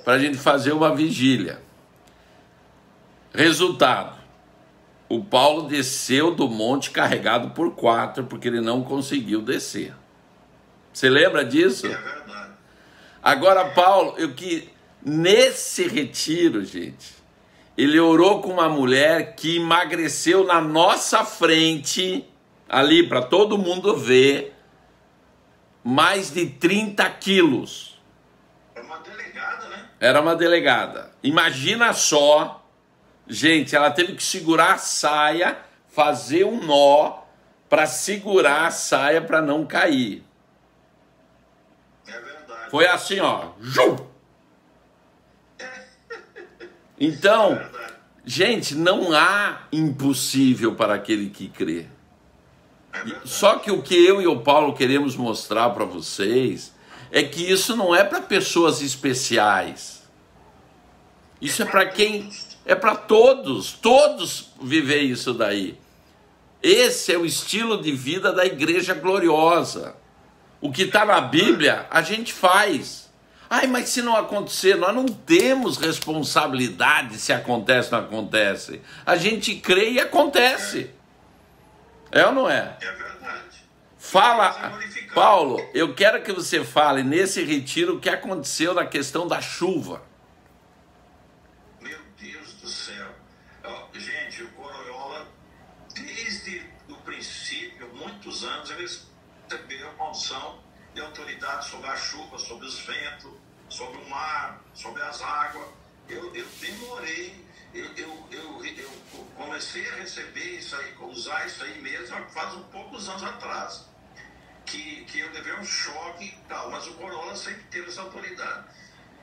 [SPEAKER 1] para a gente fazer uma vigília. Resultado, o Paulo desceu do monte carregado por 4, porque ele não conseguiu descer. Você lembra disso?
[SPEAKER 2] É verdade.
[SPEAKER 1] Agora, Paulo, nesse retiro, gente, ele orou com uma mulher que emagreceu na nossa frente, ali para todo mundo ver, mais de 30 quilos.
[SPEAKER 2] É uma delegada, né?
[SPEAKER 1] Era uma delegada. Imagina só, gente, ela teve que segurar a saia, fazer um nó para segurar a saia para não cair.
[SPEAKER 2] É verdade.
[SPEAKER 1] Foi assim, ó. Então, gente, não há impossível para aquele que crê. Só que o que eu e o Paulo queremos mostrar para vocês é que isso não é para pessoas especiais. Isso é para quem... É para todos viver isso daí. Esse é o estilo de vida da igreja gloriosa. O que está na Bíblia, a gente faz. Ai, mas se não acontecer, nós não temos responsabilidade se acontece ou não acontece. A gente crê e acontece. É ou não é?
[SPEAKER 2] É verdade.
[SPEAKER 1] Fala, Paulo, eu quero que você fale nesse retiro o que aconteceu na questão da chuva.
[SPEAKER 2] Meu Deus do céu. Gente, o Corolla, desde o princípio, muitos anos, ele recebeu uma unção de autoridade sobre a chuva, sobre os ventos, sobre o mar, sobre as águas. Eu demorei, eu comecei a receber isso aí, usar isso aí mesmo faz poucos anos atrás, que eu levei um choque e tal, mas o Corolla sempre teve essa autoridade.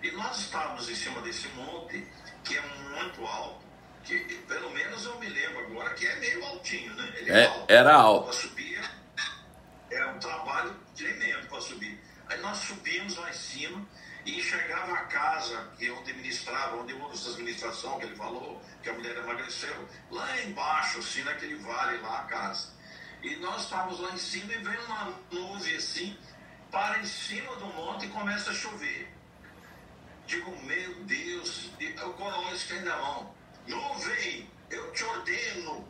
[SPEAKER 2] E nós estávamos em cima desse monte, que é muito alto, que pelo menos eu me lembro agora que é meio altinho, né? Ele é alto.
[SPEAKER 1] Era alto.
[SPEAKER 2] Para subir é um trabalho tremendo para subir. Aí nós subimos lá em cima e enxergava a casa que onde ministrava, onde houve essa administração que ele falou, que a mulher emagreceu, lá embaixo, assim, naquele vale lá, a casa. E nós estávamos lá em cima e vem uma nuvem assim, para em cima do monte e começa a chover. Digo, meu Deus, o Corolla estende a mão. Nuvem, eu te ordeno,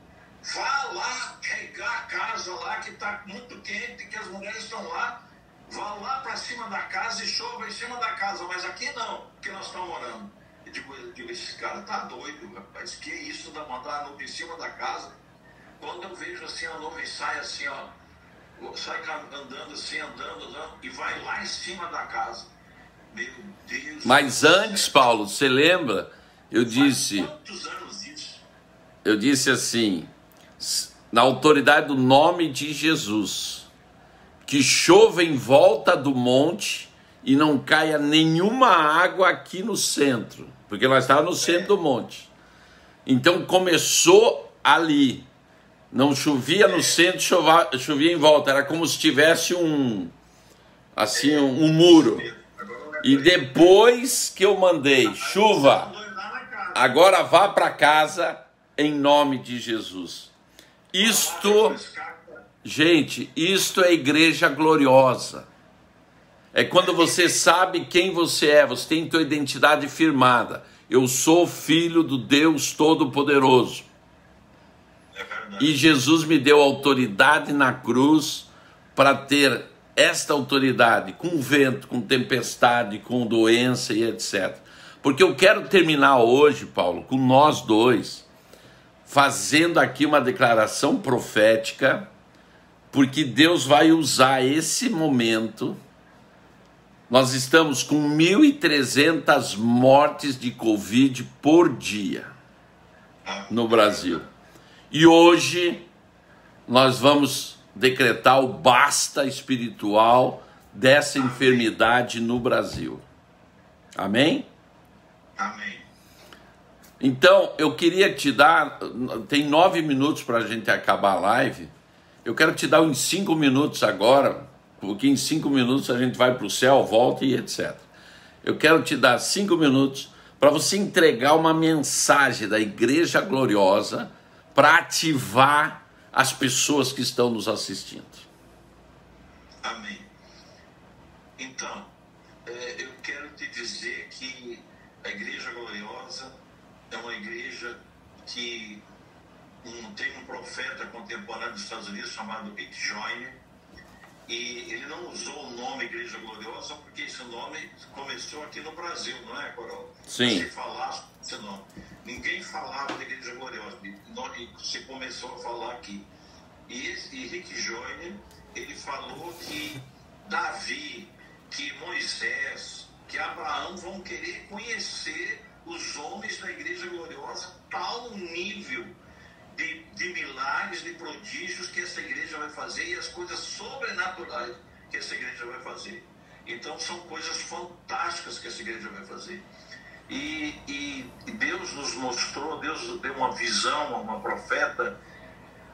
[SPEAKER 2] vá lá regar a casa lá que está muito quente, que as mulheres estão lá. Vá lá para cima da casa e chova em cima da casa, mas aqui não, que nós estamos morando. Eu digo, esse cara tá doido, rapaz, que isso, da mandar a nuvem em cima da casa. Quando eu vejo assim, a nuvem sai assim, ó, sai andando assim, andando, e vai lá em cima da casa. Meu Deus.
[SPEAKER 1] Mas antes, Paulo, você lembra? Eu disse...
[SPEAKER 2] Quantos anos isso?
[SPEAKER 1] Eu disse assim, na autoridade do nome de Jesus, que chova em volta do monte e não caia nenhuma água aqui no centro, porque nós estávamos no centro do monte. Então começou ali, não chovia no centro, chovia em volta, era como se tivesse um muro. E depois que eu mandei chuva, agora vá para casa em nome de Jesus. Gente, isto é igreja gloriosa. É quando você sabe quem você é, você tem sua identidade firmada. Eu sou filho do Deus Todo-Poderoso. E Jesus me deu autoridade na cruz para ter esta autoridade com vento, com tempestade, com doença e etc. Porque eu quero terminar hoje, Paulo, com nós dois, fazendo aqui uma declaração profética, porque Deus vai usar esse momento. Nós estamos com 1.300 mortes de Covid por dia no Brasil. E hoje nós vamos decretar o basta espiritual dessa enfermidade no Brasil. Amém?
[SPEAKER 2] Amém.
[SPEAKER 1] Então, eu queria te dar, tem 9 minutos para a gente acabar a live. Eu quero te dar uns 5 minutos agora, porque em 5 minutos a gente vai para o céu, volta e etc. Eu quero te dar 5 minutos para você entregar uma mensagem da Igreja Gloriosa para ativar as pessoas que estão nos assistindo.
[SPEAKER 2] Amém. Então, eu quero te dizer que a Igreja Gloriosa é uma igreja que tem um profeta contemporâneo dos Estados Unidos chamado Rick Joyner, e ele não usou o nome Igreja Gloriosa porque esse nome começou aqui no Brasil, não é, Coral?
[SPEAKER 1] Sim.
[SPEAKER 2] Se falasse esse nome. Ninguém falava de Igreja Gloriosa, se começou a falar aqui. E Rick Joyner, ele falou que Davi, que Moisés, que Abraão vão querer conhecer os homens da Igreja Gloriosa, tal nível de milagres, de prodígios que essa igreja vai fazer e as coisas sobrenaturais que essa igreja vai fazer. Então são coisas fantásticas que essa igreja vai fazer. E Deus nos mostrou, Deus deu uma visão a uma profeta,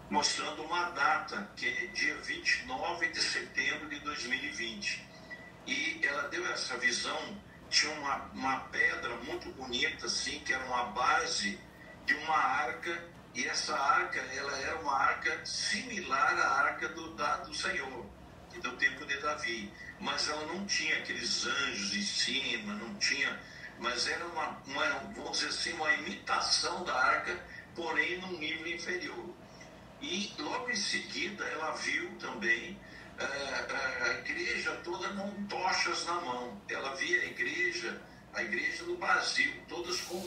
[SPEAKER 2] mostrando uma data, que é dia 29 de setembro de 2020. E ela deu essa visão, tinha uma pedra muito bonita, assim, que era uma base de uma arca. E essa arca, ela era uma arca similar à arca do Senhor, do tempo de Davi. Mas ela não tinha aqueles anjos em cima, não tinha... Mas era vamos dizer assim, uma imitação da arca, porém num nível inferior. E logo em seguida ela viu também a igreja toda com tochas na mão. Ela via a igreja do Brasil, todas com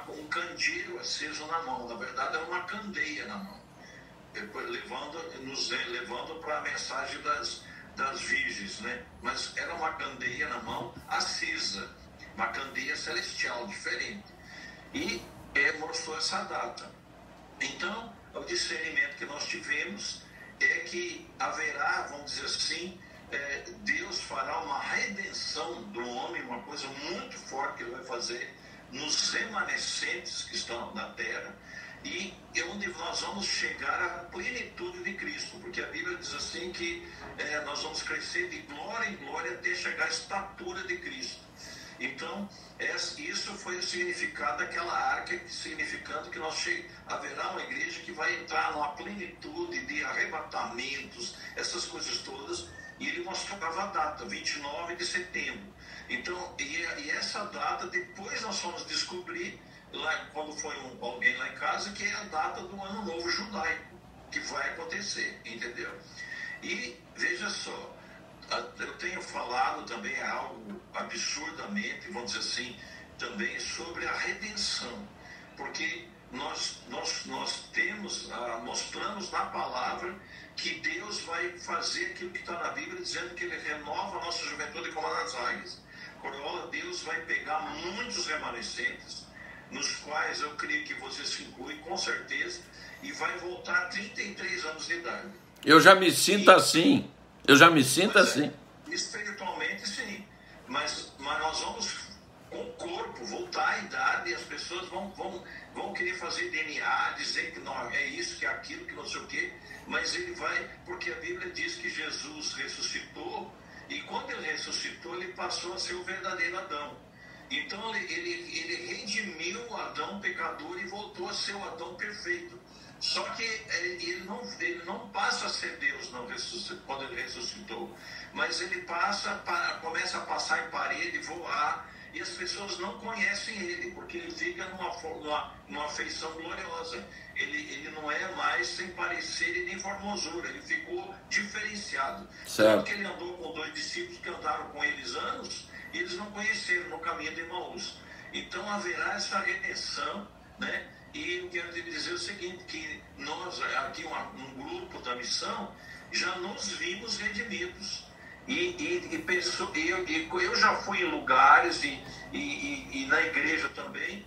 [SPEAKER 2] um candeeiro aceso na mão. Na verdade, era uma candeia na mão, nos levando para a mensagem das virgens, né? Mas era uma candeia na mão acesa, uma candeia celestial, diferente. E mostrou essa data. Então, o discernimento que nós tivemos é que haverá, vamos dizer assim, Deus fará uma redenção do homem, uma coisa muito forte que ele vai fazer nos remanescentes que estão na terra, e é onde nós vamos chegar à plenitude de Cristo, porque a Bíblia diz assim que nós vamos crescer de glória em glória até chegar à estatura de Cristo. Então, isso foi o significado daquela arca, significando que haverá uma igreja que vai entrar numa plenitude de arrebatamentos, essas coisas todas, e ele mostrava a data, 29 de setembro. Então, e essa data, depois nós fomos descobrir, lá, quando foi alguém lá em casa, que é a data do Ano Novo Judaico, que vai acontecer, entendeu? E, veja só, eu tenho falado também algo absurdamente, vamos dizer assim, também sobre a redenção, porque nós temos, mostramos na palavra que Deus vai fazer aquilo que está na Bíblia, dizendo que Ele renova a nossa juventude como nas águias. Corolla, Deus vai pegar muitos remanescentes, nos quais eu creio que você se inclui, com certeza, e vai voltar a 33 anos de idade.
[SPEAKER 1] Eu já me sinto assim. Eu já me sinto assim.
[SPEAKER 2] Espiritualmente, sim. Mas nós vamos, com o corpo, voltar à idade, e as pessoas vão querer fazer DNA, dizer que não, é isso, que é aquilo, que não sei o quê. Mas ele vai, porque a Bíblia diz que Jesus ressuscitou, e quando ele ressuscitou, ele passou a ser o verdadeiro Adão. Então ele redimiu o Adão pecador e voltou a ser o Adão perfeito. Só que ele não passa a ser Deus quando ele ressuscitou, mas ele começa a passar em parede, voar, e as pessoas não conhecem ele, porque ele fica numa feição gloriosa. Ele não é mais sem parecer e nem formosura, ele ficou diferenciado. Tanto que ele andou com 2 discípulos que andaram com eles anos, e eles não conheceram no caminho de Emaús. Então haverá essa redenção, né? E eu quero te dizer o seguinte, que nós, aqui um grupo da missão, já nos vimos redimidos. Eu já fui em lugares e na igreja também,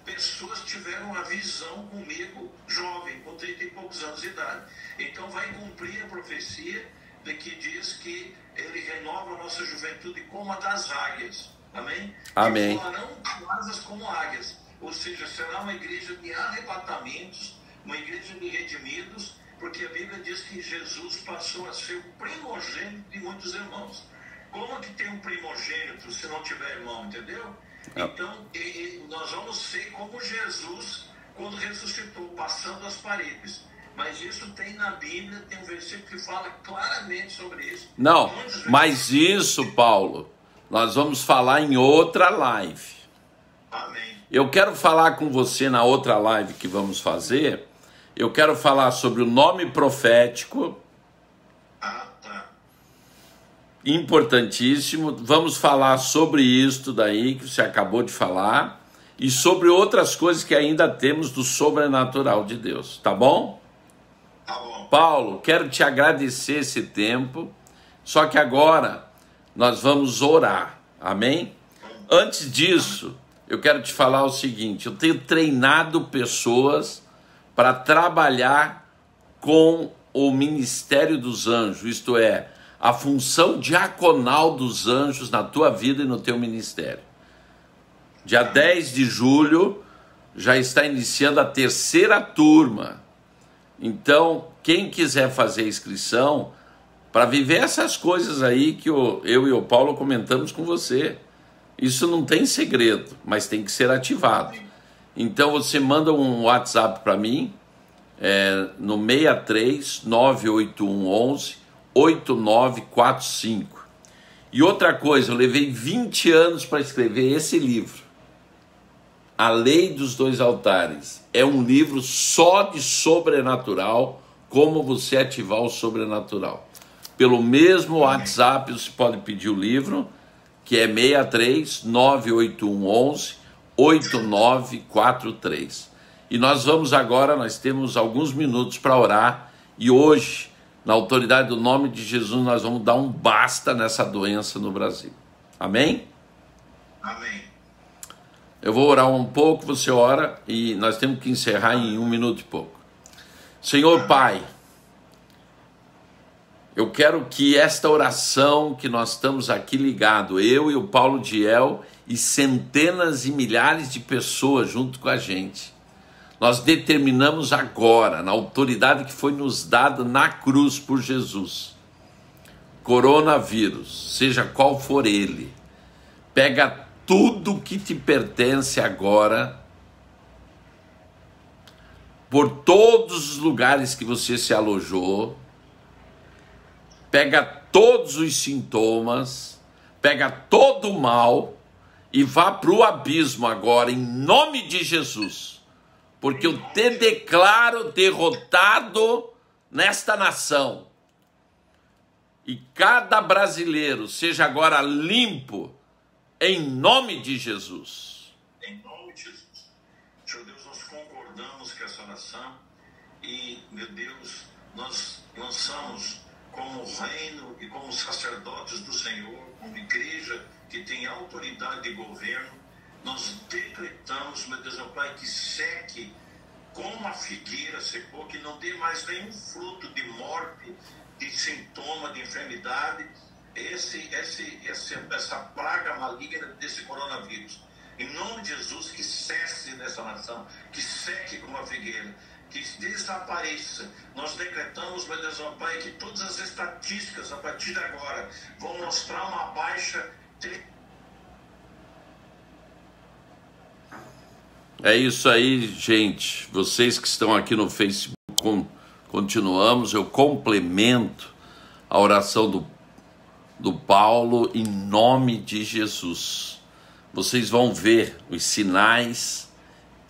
[SPEAKER 2] pessoas tiveram uma visão comigo, jovem, com 30 e poucos anos de idade. Então vai cumprir a profecia de que diz que ele renova a nossa juventude como a das águias. Amém?
[SPEAKER 1] Amém.
[SPEAKER 2] E voarão com asas como águias. Ou seja, será uma igreja de arrebatamentos, uma igreja de redimidos, porque a Bíblia diz que Jesus passou a ser o primogênito de muitos irmãos. Como que tem um primogênito se não tiver irmão, entendeu? Então, nós vamos ser como Jesus quando ressuscitou, passando as paredes. Mas isso tem na Bíblia, tem um versículo que fala claramente sobre isso.
[SPEAKER 1] Não, mas isso, Paulo, nós vamos falar em outra live.
[SPEAKER 2] Amém.
[SPEAKER 1] Eu quero falar com você na outra live que vamos fazer. Eu quero falar sobre o nome profético.
[SPEAKER 2] Tá.
[SPEAKER 1] Importantíssimo. Vamos falar sobre isto daí que você acabou de falar. E sobre outras coisas que ainda temos do sobrenatural de Deus. Tá bom?
[SPEAKER 2] Tá bom.
[SPEAKER 1] Paulo, quero te agradecer esse tempo. Só que agora nós vamos orar. Amém? Antes disso, eu quero te falar o seguinte, eu tenho treinado pessoas para trabalhar com o ministério dos anjos, isto é, a função diaconal dos anjos na tua vida e no teu ministério. Dia 10 de julho já está iniciando a 3ª turma. Então, quem quiser fazer a inscrição para viver essas coisas aí que eu e o Paulo comentamos com você. Isso não tem segredo, mas tem que ser ativado. Então você manda um WhatsApp para mim, no 63 981 11 8945. E outra coisa, eu levei 20 anos para escrever esse livro. A Lei dos 2 Altares. É um livro só de sobrenatural, como você ativar o sobrenatural. Pelo mesmo WhatsApp você pode pedir o livro, que é 63 981 11 8943. E nós vamos agora, nós temos alguns minutos para orar, e hoje, na autoridade do nome de Jesus, nós vamos dar um basta nessa doença no Brasil. Amém?
[SPEAKER 2] Amém.
[SPEAKER 1] Eu vou orar um pouco, você ora, e nós temos que encerrar em 1 minuto e pouco. Senhor Pai, eu quero que esta oração que nós estamos aqui ligado, eu e o Paulo Diel e centenas e milhares de pessoas junto com a gente, nós determinamos agora, na autoridade que foi nos dada na cruz por Jesus, coronavírus, seja qual for ele, pega tudo que te pertence agora, por todos os lugares que você se alojou, pega todos os sintomas, pega todo o mal e vá para o abismo agora, em nome de Jesus. Porque eu te declaro derrotado nesta nação. E cada brasileiro seja agora limpo, em nome de Jesus.
[SPEAKER 2] Em nome de Jesus. Senhor Deus, nós concordamos com essa oração e, meu Deus, nós lançamos como reino e como sacerdotes do Senhor, como igreja que tem autoridade de governo, nós decretamos, meu Deus, meu Pai, que seque como a figueira secou, que não dê mais nenhum fruto de morte, de sintoma, de enfermidade, essa praga maligna desse coronavírus. Em nome de Jesus, que cesse nessa nação, que seque como a figueira, que desapareça. Nós decretamos, meu Deus, meu Pai, que todas as estatísticas a partir de agora vão mostrar uma baixa.
[SPEAKER 1] É isso aí, gente. Vocês que estão aqui no Facebook, continuamos. Eu complemento a oração do Paulo em nome de Jesus. Vocês vão ver os sinais,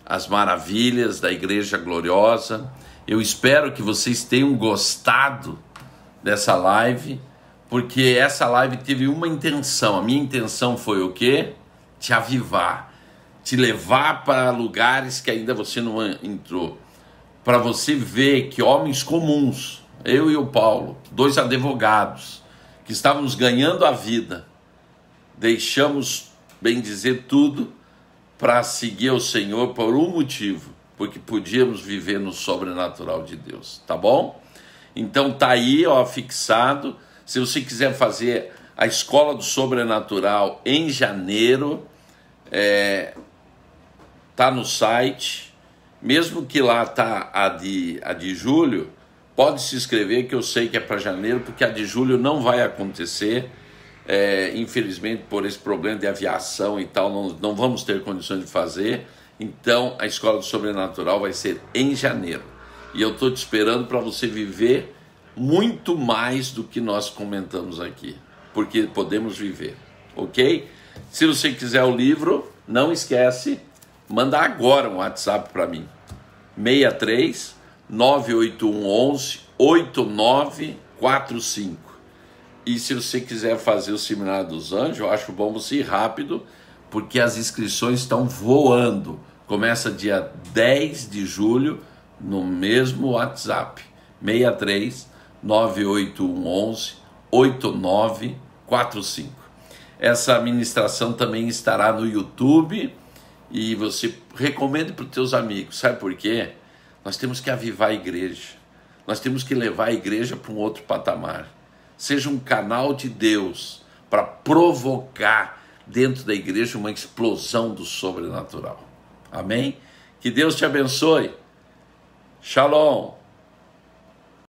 [SPEAKER 1] as maravilhas da Igreja Gloriosa. Eu espero que vocês tenham gostado dessa live, porque essa live teve uma intenção. A minha intenção foi o quê? Te avivar, te levar para lugares que ainda você não entrou, para você ver que homens comuns, eu e o Paulo, dois advogados, que estávamos ganhando a vida, deixamos, bem dizer, tudo para seguir o Senhor por um motivo, porque podíamos viver no sobrenatural de Deus, tá bom? Então tá aí, ó, fixado. Se você quiser fazer a Escola do Sobrenatural em janeiro, tá no site, mesmo que lá tá a de julho, pode se inscrever, que eu sei que é para janeiro, porque a de julho não vai acontecer, infelizmente por esse problema de aviação e tal, não vamos ter condições de fazer. Então a Escola do Sobrenatural vai ser em janeiro, e eu estou te esperando para você viver muito mais do que nós comentamos aqui, porque podemos viver, ok? Se você quiser o livro, não esquece, manda agora um WhatsApp para mim, 63 98111 8945. E se você quiser fazer o Seminário dos Anjos, eu acho bom você ir rápido, porque as inscrições estão voando. Começa dia 10 de julho no mesmo WhatsApp, 63 98111 8945. Essa ministração também estará no YouTube, e você recomende para os teus amigos. Sabe por quê? Nós temos que avivar a igreja. Nós temos que levar a igreja para um outro patamar. Seja um canal de Deus para provocar dentro da igreja uma explosão do sobrenatural. Amém? Que Deus te abençoe. Shalom.